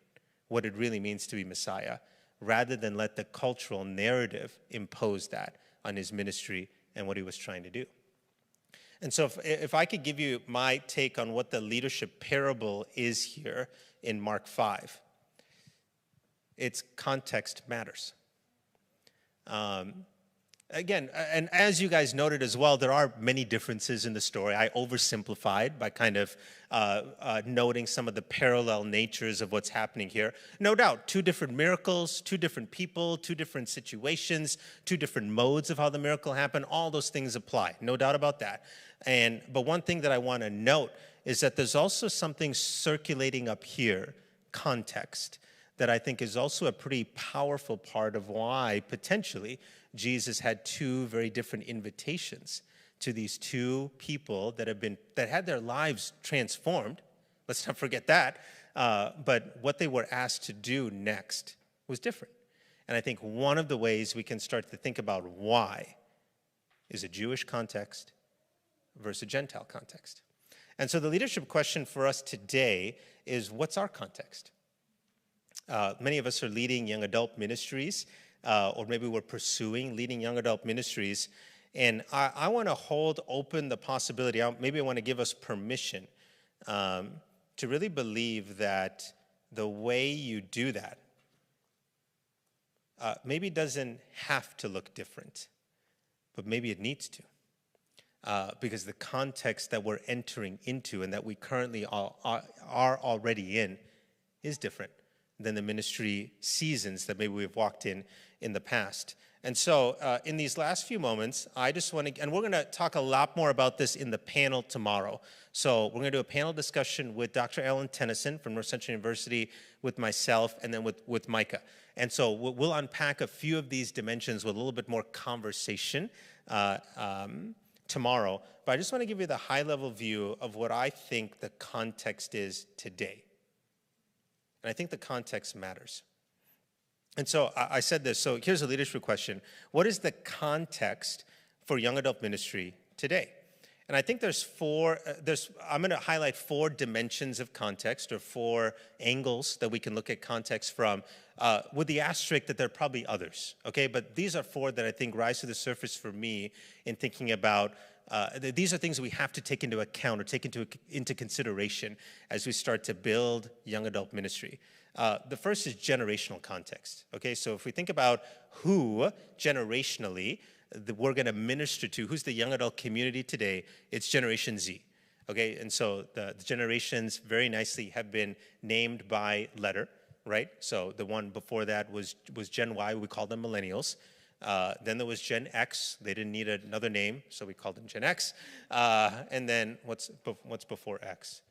what it really means to be Messiah, rather than let the cultural narrative impose that on his ministry and what he was trying to do. And so if I could give you my take on what the leadership parable is here in Mark 5, it's context matters. Again, and as you guys noted as well, there are many differences in the story. I oversimplified by kind of noting some of the parallel natures of what's happening here. No doubt, two different miracles, two different people, two different situations, two different modes of how the miracle happened. All those things apply, no doubt about that. But one thing that I want to note is that there's also something circulating up here, context, that I think is also a pretty powerful part of why potentially Jesus had two very different invitations to these two people that had their lives transformed. Let's not forget that. But what they were asked to do next was different. And I think one of the ways we can start to think about why is a Jewish context versus a Gentile context. And so the leadership question for us today is, what's our context? Many of us are leading young adult ministries, or maybe we're pursuing leading young adult ministries. And I want to hold open the possibility, maybe I want to give us permission to really believe that the way you do that maybe doesn't have to look different, but maybe it needs to. Because the context that we're entering into and that we currently are already in is different than the ministry seasons that maybe we've walked in the past. And so in these last few moments, I just want to, and we're going to talk a lot more about this in the panel tomorrow. So we're going to do a panel discussion with Dr. Ellen Tennyson from North Central University, with myself, and then with Micah. And so we'll unpack a few of these dimensions with a little bit more conversation tomorrow. But I just want to give you the high-level view of what I think the context is today. And I think the context matters. And so I said this, so here's a leadership question. What is the context for young adult ministry today? And I think I'm going to highlight 4 dimensions of context, or 4 angles that we can look at context from, with the asterisk that there are probably others, okay? But these are 4 that I think rise to the surface for me in thinking about, these are things we have to take into account or take into consideration as we start to build young adult ministry. The first is generational context. Okay, so if we think about who generationally we're going to minister to, who's the young adult community today, it's Generation Z. Okay, and so the generations very nicely have been named by letter, right? So the one before that was Gen Y, we called them millennials. Then there was Gen X. They didn't need another name, so we called them Gen X. And then what's before X?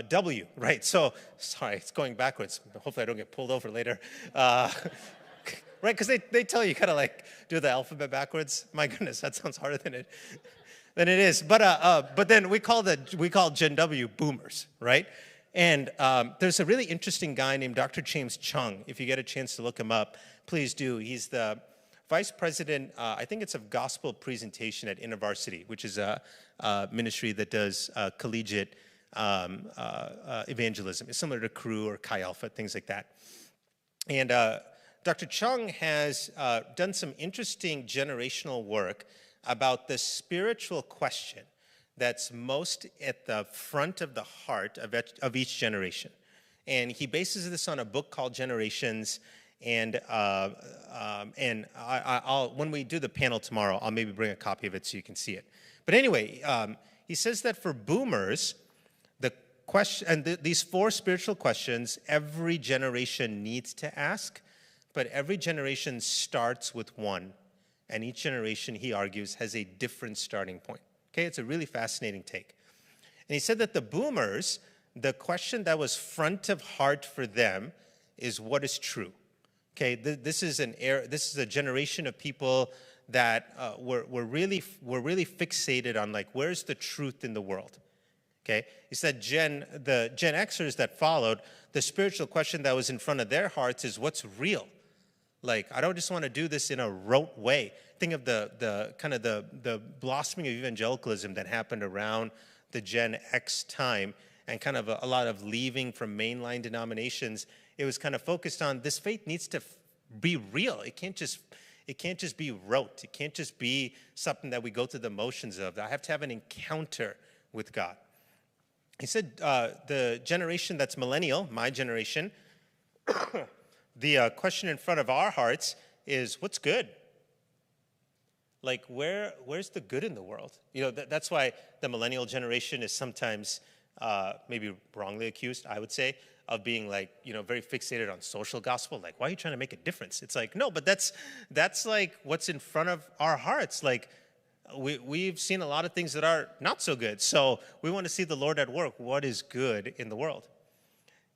W, right? So, sorry, it's going backwards. Hopefully I don't get pulled over later. Right, because they tell you kind of like do the alphabet backwards. My goodness, that sounds harder than it is. But then we call Gen W boomers, right? And there's a really interesting guy named Dr. James Chung. If you get a chance to look him up, please do. He's the vice president, I think it's of gospel presentation at InterVarsity, which is a ministry that does collegiate evangelism. It's similar to Cru or Chi Alpha, things like that. And Dr. Chung has done some interesting generational work about the spiritual question that's most at the front of the heart of each generation. And he bases this on a book called Generations. And I'll, when we do the panel tomorrow, I'll maybe bring a copy of it so you can see it. But anyway, he says that for boomers, the question, and these four spiritual questions, every generation needs to ask, but every generation starts with one. And each generation, he argues, has a different starting point. Okay, it's a really fascinating take. And he said that the boomers, the question that was front of heart for them is what is true. Okay, this is a generation of people that were really fixated on like where's the truth in the world. Okay, he said the Gen Xers that followed, the spiritual question that was in front of their hearts is what's real. Like, I don't just want to do this in a rote way. Think of the kind of the blossoming of evangelicalism that happened around the Gen X time and kind of a lot of leaving from mainline denominations. It was kind of focused on this faith needs to be real. It can't just be rote. It can't just be something that we go through the motions of. I have to have an encounter with God. He said the generation that's millennial, my generation, the question in front of our hearts is, what's good? Like, where's the good in the world? You know, that's why the millennial generation is sometimes maybe wrongly accused, I would say, of being like, you know, very fixated on social gospel. Like, why are you trying to make a difference? It's like, no, but that's like what's in front of our hearts. Like, we've seen a lot of things that are not so good. So we want to see the Lord at work. What is good in the world?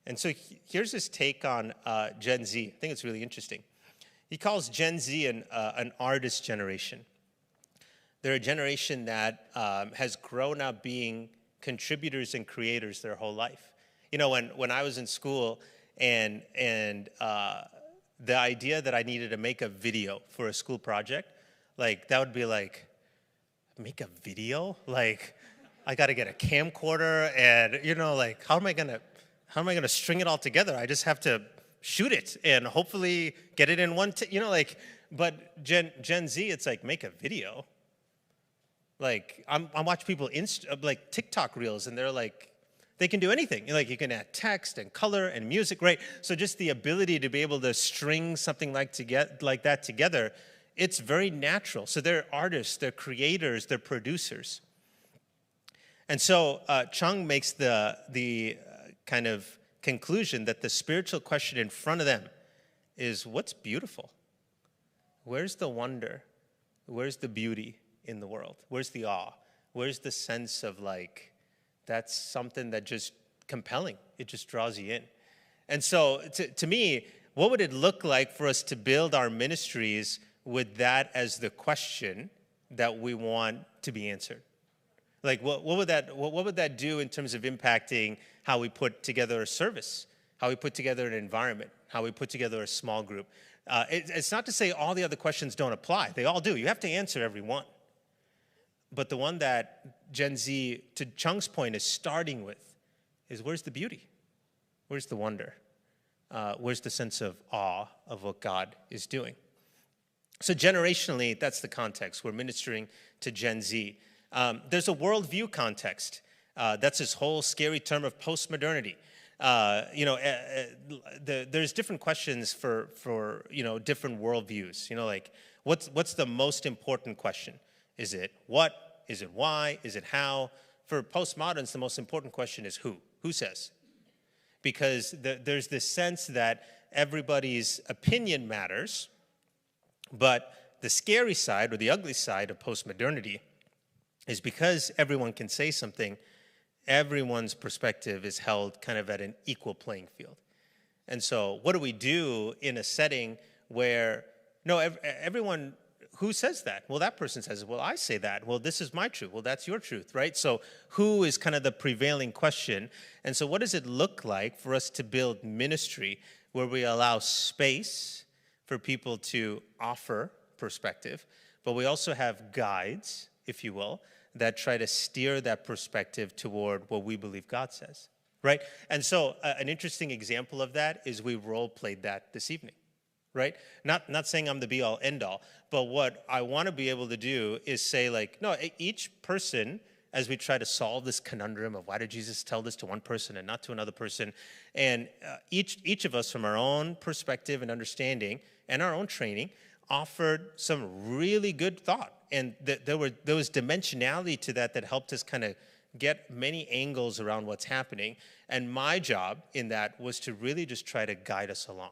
And so here's his take on Gen Z. I think it's really interesting. He calls Gen Z an artist generation. They're a generation that has grown up being contributors and creators their whole life. You know, when I was in school and the idea that I needed to make a video for a school project, like that would be like, make a video? Like, I got to get a camcorder and, you know, like, how am I going to string it all together? I just have to shoot it and hopefully get it in one, you know, like, but Gen Z, it's like, make a video. Like, I watch people, like, TikTok reels, and they're like, they can do anything. Like, you can add text and color and music, right? So just the ability to be able to string something like that together, it's very natural. So they're artists, they're creators, they're producers. And so Chung makes the kind of conclusion that the spiritual question in front of them is what's beautiful? Where's the wonder? Where's the beauty in the world? Where's the awe? Where's the sense of like, that's something that just compelling. It just draws you in. And so to me, what would it look like for us to build our ministries with that as the question that we want to be answered? Like, what would that do in terms of impacting how we put together a service, how we put together an environment, how we put together a small group? It's not to say all the other questions don't apply. They all do. You have to answer every one. But the one that Gen Z, to Chung's point, is starting with is where's the beauty? Where's the wonder? Where's the sense of awe of what God is doing? So generationally, that's the context. We're ministering to Gen Z. There's a worldview context. That's this whole scary term of postmodernity. There's different questions for different worldviews. Like what's the most important question? Is it what? Is it why? Is it how? For postmoderns, the most important question is who. Who says? Because there's this sense that everybody's opinion matters, but the scary side or the ugly side of postmodernity is because everyone can say something, everyone's perspective is held kind of at an equal playing field. And so what do we do in a setting where, no, everyone, who says that? Well, that person says it. Well, I say that. Well, this is my truth. Well, that's your truth, right? So who is kind of the prevailing question? And so what does it look like for us to build ministry where we allow space for people to offer perspective, but we also have guides, if you will, that try to steer that perspective toward what we believe God says, right? And so an interesting example of that is we role-played that this evening, right? Not saying I'm the be-all, end-all, but what I want to be able to do is say, like, no, each person, as we try to solve this conundrum of why did Jesus tell this to one person and not to another person, and each of us from our own perspective and understanding and our own training offered some really good thought. And there was dimensionality to that helped us kind of get many angles around what's happening. And my job in that was to really just try to guide us along.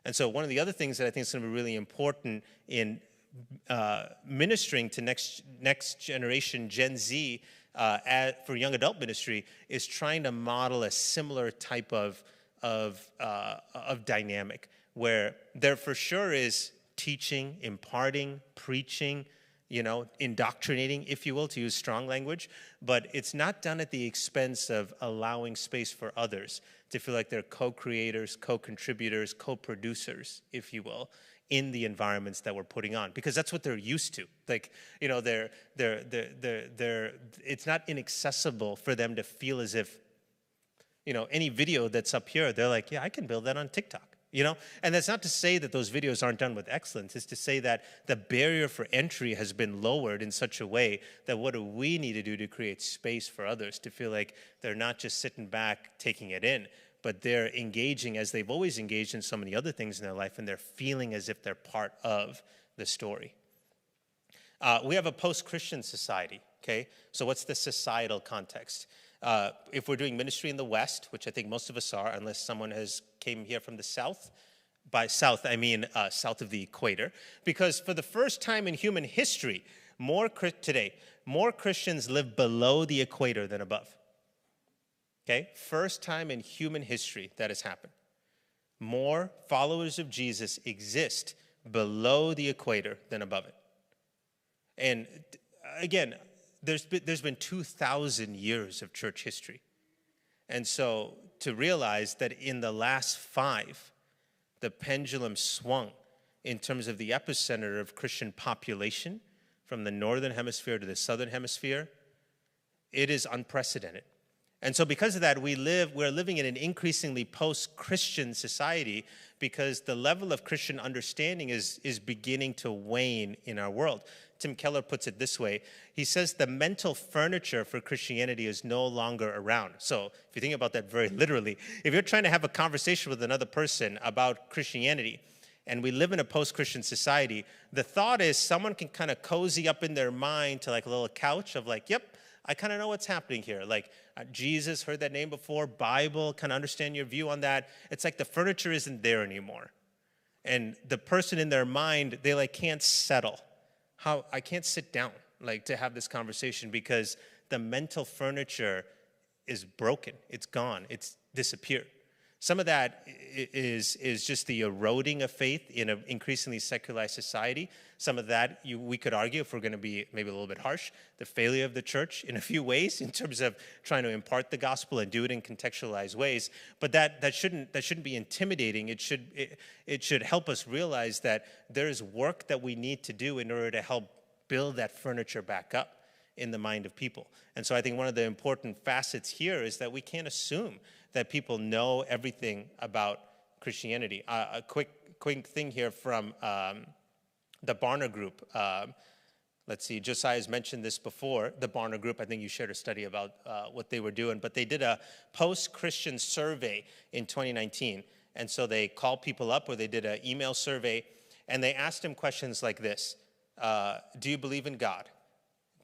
And so one of the other things that I think is going to be really important in ministering to next generation, Gen Z, for young adult ministry, is trying to model a similar type of dynamic, where there for sure is teaching, imparting, preaching, indoctrinating, if you will, to use strong language, but it's not done at the expense of allowing space for others to feel like they're co-creators, co-contributors, co-producers, if you will, in the environments that we're putting on, because that's what they're used to. Like, it's not inaccessible for them to feel as if, any video that's up here, they're like, yeah, I can build that on TikTok. And that's not to say that those videos aren't done with excellence. It's to say that the barrier for entry has been lowered in such a way that what do we need to do to create space for others to feel like they're not just sitting back taking it in, but they're engaging as they've always engaged in so many other things in their life, and they're feeling as if they're part of the story. We have a post-Christian society, okay? So what's the societal context? If we're doing ministry in the West, which I think most of us are, unless someone came here from the South. By South, I mean south of the equator. Because for the first time in human history, more Christians live below the equator than above. Okay? First time in human history that has happened. More followers of Jesus exist below the equator than above it. And again, there's been 2,000 years of church history. And so to realize that in the last 5, the pendulum swung in terms of the epicenter of Christian population from the northern hemisphere to the southern hemisphere, it is unprecedented. And so because of that, we're living in an increasingly post-Christian society because the level of Christian understanding is beginning to wane in our world. Tim Keller puts it this way. He says the mental furniture for Christianity is no longer around. So if you think about that very literally, if you're trying to have a conversation with another person about Christianity, and we live in a post-Christian society, the thought is someone can kind of cozy up in their mind to like a little couch of like, yep, I kind of know what's happening here. Like Jesus, heard that name before, Bible, kind of understand your view on that. It's like the furniture isn't there anymore. And the person in their mind, they like can't settle. I can't sit down like to have this conversation because the mental furniture is broken. It's gone. It's disappeared. Some of that is just the eroding of faith in an increasingly secularized society. Some of that, we could argue, if we're going to be maybe a little bit harsh, the failure of the church in a few ways in terms of trying to impart the gospel and do it in contextualized ways. But that shouldn't be intimidating. It should help us realize that there is work that we need to do in order to help build that furniture back up in the mind of people. And so I think one of the important facets here is that we can't assume that people know everything about Christianity. A quick thing here from the Barna Group. Let's see, Josiah's mentioned this before, the Barna Group. I think you shared a study about what they were doing, but they did a post-Christian survey in 2019. And so they called people up, or they did an email survey, and they asked them questions like this. Do you believe in God?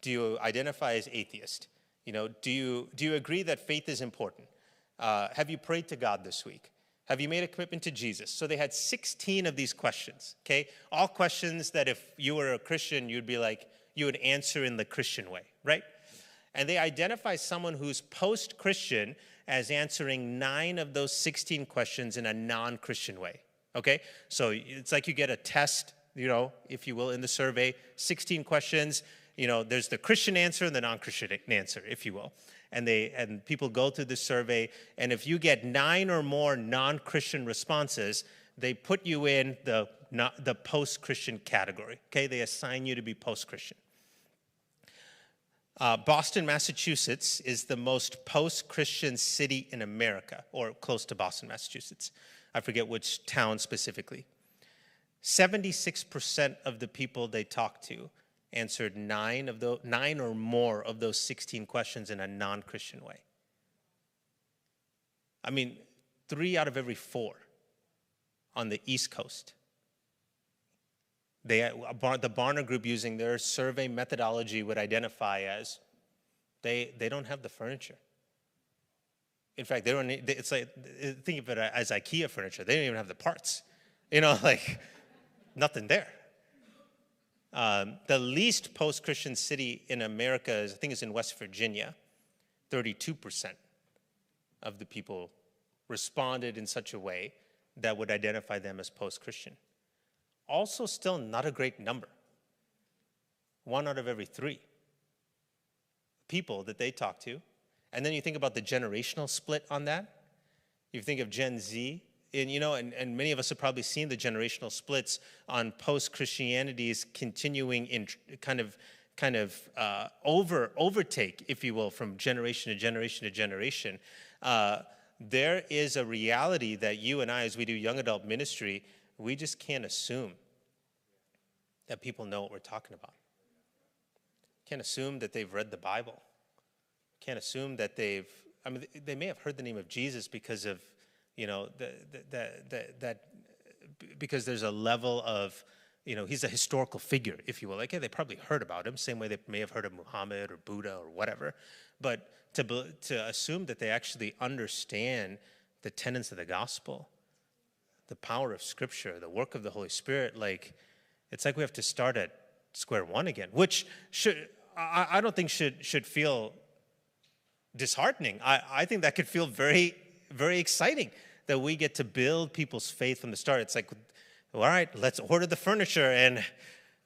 Do you identify as atheist? Do you agree that faith is important? Have you prayed to God this week? Have you made a commitment to Jesus? So they had 16 of these questions, okay? All questions that if you were a Christian, you would answer in the Christian way, right? And they identify someone who's post-Christian as answering 9 of those 16 questions in a non-Christian way, okay? So it's like you get a test, if you will, in the survey, 16 questions. There's the Christian answer and the non-Christian answer, if you will. And people go through this survey, and if you get 9 or more non-Christian responses, they put you in the post-Christian category, okay? They assign you to be post-Christian. Boston, Massachusetts is the most post-Christian city in America, or close to Boston, Massachusetts. I forget which town specifically. 76% of the people they talked to answered 9 or more of those 16 questions in a non-Christian way. I mean, 3 out of every 4 on the East Coast. The Barna Group, using their survey methodology, would identify as they don't have the furniture. In fact, it's like, think of it as IKEA furniture. They don't even have the parts. Nothing there. The least post-Christian city in America I think is in West Virginia. 32% of the people responded in such a way that would identify them as post-Christian. Also still not a great number. 1 out of every 3 people that they talk to. And then you think about the generational split on that. You think of Gen Z, and many of us have probably seen the generational splits on post-Christianity's continuing in kind of overtake, if you will, from generation to generation to generation. There is a reality that you and I, as we do young adult ministry, we just can't assume that people know what we're talking about. Can't assume that they've read the Bible. Can't assume that they may have heard the name of Jesus because of because there's a level of, he's a historical figure, if you will. They probably heard about him, same way they may have heard of Muhammad or Buddha or whatever. But to assume that they actually understand the tenets of the gospel, the power of Scripture, the work of the Holy Spirit, it's like we have to start at square one again, which I don't think should feel disheartening. I think that could feel very, very exciting, that we get to build people's faith from the start. It's like, all right, let's order the furniture. And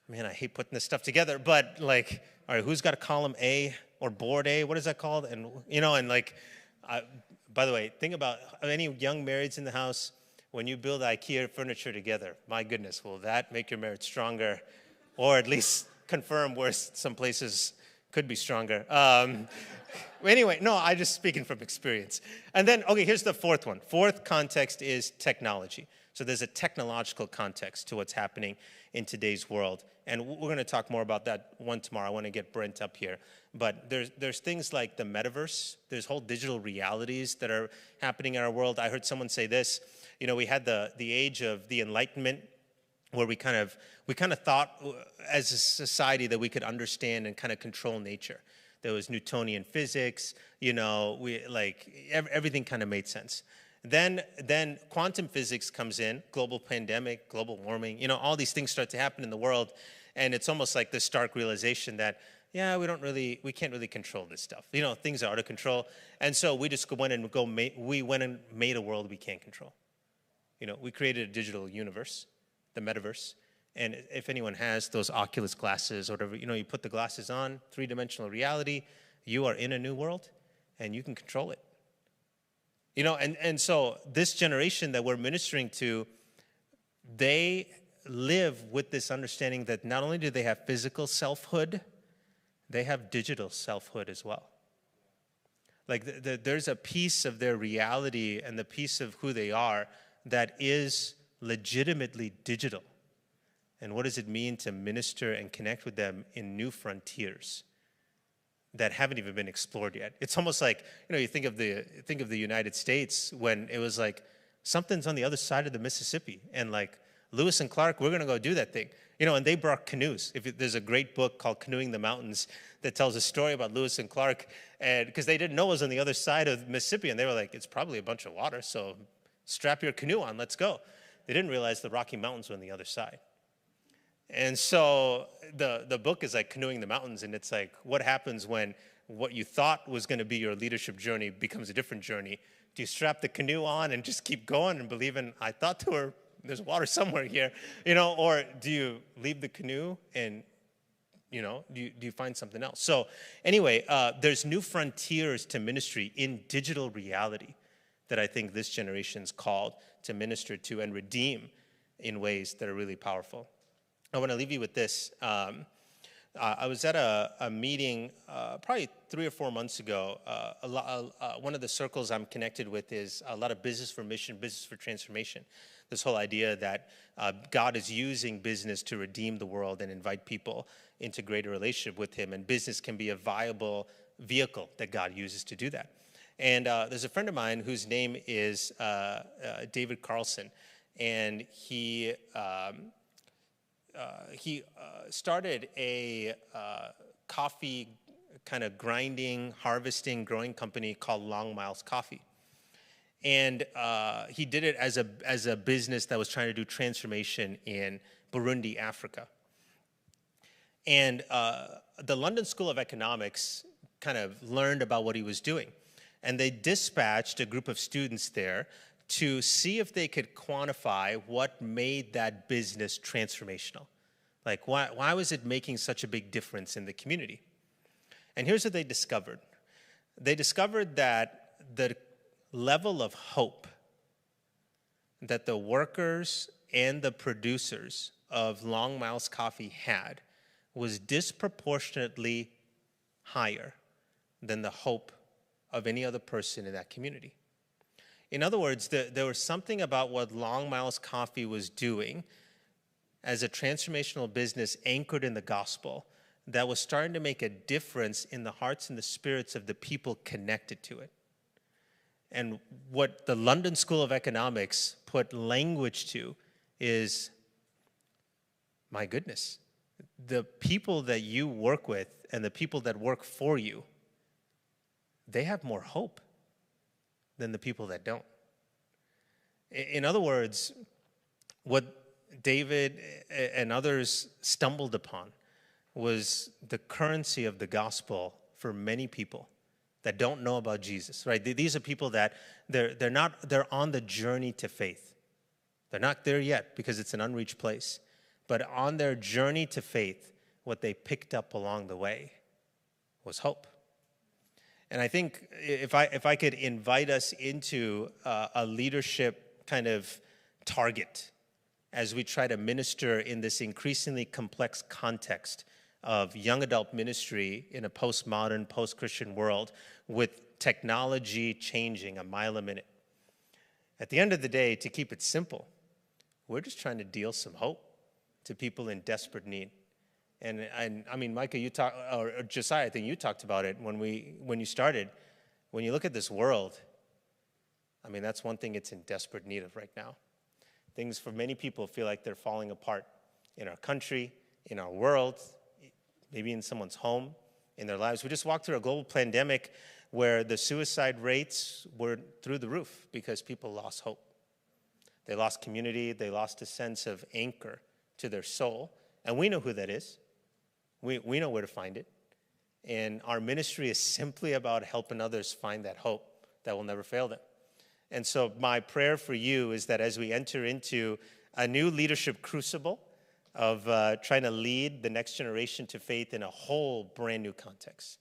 man, I hate putting this stuff together, but all right, who's got a column A or board A? What is that called? And, by the way, think about any young marrieds in the house. When you build IKEA furniture together, my goodness, will that make your marriage stronger, or at least confirm where some places could be stronger? Anyway, no, I'm just speaking from experience. And then, okay, here's the fourth one. Fourth context is technology. So there's a technological context to what's happening in today's world. And we're going to talk more about that one tomorrow. I want to get Brent up here. But there's things like the metaverse. There's whole digital realities that are happening in our world. I heard someone say this. We had the age of the Enlightenment, where we kind of thought as a society that we could understand and kind of control nature. There was Newtonian physics, everything kind of made sense. Then quantum physics comes in, global pandemic, global warming, all these things start to happen in the world, and it's almost like this stark realization that, we can't really control this stuff. Things are out of control, and so we just went and made a world we can't control. We created a digital universe, the metaverse. And if anyone has those Oculus glasses or whatever, you put the glasses on, 3-dimensional reality, you are in a new world, and you can control it. And so this generation that we're ministering to, they live with this understanding that not only do they have physical selfhood, they have digital selfhood as well. There's a piece of their reality and the piece of who they are that is legitimately digital. And what does it mean to minister and connect with them in new frontiers that haven't even been explored yet? It's almost like, you think of the United States when it was like something's on the other side of the Mississippi, and like Lewis and Clark, we're going to go do that thing. And they brought canoes. There's a great book called Canoeing the Mountains that tells a story about Lewis and Clark, and because they didn't know it was on the other side of Mississippi, and they were like, it's probably a bunch of water, so strap your canoe on, let's go. They didn't realize the Rocky Mountains were on the other side. And so the book is like Canoeing the Mountains, and it's like, what happens when what you thought was going to be your leadership journey becomes a different journey? Do you strap the canoe on and just keep going and believe in, I thought there's water somewhere here, or do you leave the canoe and, do you find something else? So anyway, there's new frontiers to ministry in digital reality that I think this generation's called to minister to and redeem in ways that are really powerful. I want to leave you with this. I was at a meeting probably 3 or 4 months ago. One of the circles I'm connected with is a lot of business for mission, business for transformation. This whole idea that God is using business to redeem the world and invite people into greater relationship with him, and business can be a viable vehicle that God uses to do that. And there's a friend of mine whose name is David Carlson, and he started a coffee kind of grinding, harvesting, growing company called Long Miles Coffee. And he did it as a business that was trying to do transformation in Burundi, Africa. And the London School of Economics kind of learned about what he was doing. And they dispatched a group of students there to see if they could quantify what made that business transformational. Like, why was it making such a big difference in the community? And here's what they discovered. They discovered that the level of hope that the workers and the producers of Long Miles Coffee had was disproportionately higher than the hope of any other person in that community. In other words, there was something about what Long Miles Coffee was doing as a transformational business anchored in the gospel that was starting to make a difference in the hearts and the spirits of the people connected to it. And what the London School of Economics put language to is, my goodness, the people that you work with and the people that work for you, they have more hope than the people that don't. In other words, what David and others stumbled upon was the currency of the gospel for many people that don't know about Jesus, right? These are people that they're on the journey to faith. They're not there yet because it's an unreached place. But on their journey to faith, what they picked up along the way was hope. And I think if I could invite us into a leadership kind of target as we try to minister in this increasingly complex context of young adult ministry in a postmodern, post-Christian world with technology changing a mile a minute. At the end of the day, to keep it simple, we're just trying to deal some hope to people in desperate need. And I mean, Micah, you talk, or Josiah, I think you talked about it when you started. When you look at this world, I mean, that's one thing it's in desperate need of right now. Things for many people feel like they're falling apart in our country, in our world, maybe in someone's home, in their lives. We just walked through a global pandemic where the suicide rates were through the roof because people lost hope. They lost community. They lost a sense of anchor to their soul. And we know who that is. We know where to find it. And our ministry is simply about helping others find that hope that will never fail them. And so my prayer for you is that as we enter into a new leadership crucible of trying to lead the next generation to faith in a whole brand new context,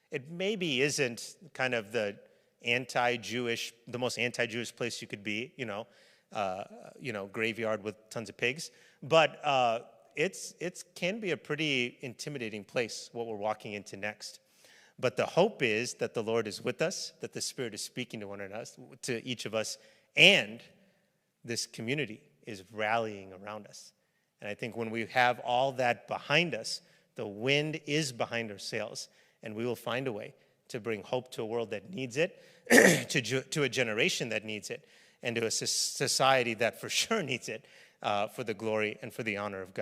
it maybe isn't kind of the most anti-Jewish place you could be, graveyard with tons of pigs, but it can be a pretty intimidating place, what we're walking into next. But the hope is that the Lord is with us, that the Spirit is speaking to one another, to each of us, and this community is rallying around us. And I think when we have all that behind us, the wind is behind our sails, and we will find a way to bring hope to a world that needs it, to a generation that needs it, and to a society that for sure needs it, for the glory and for the honor of God.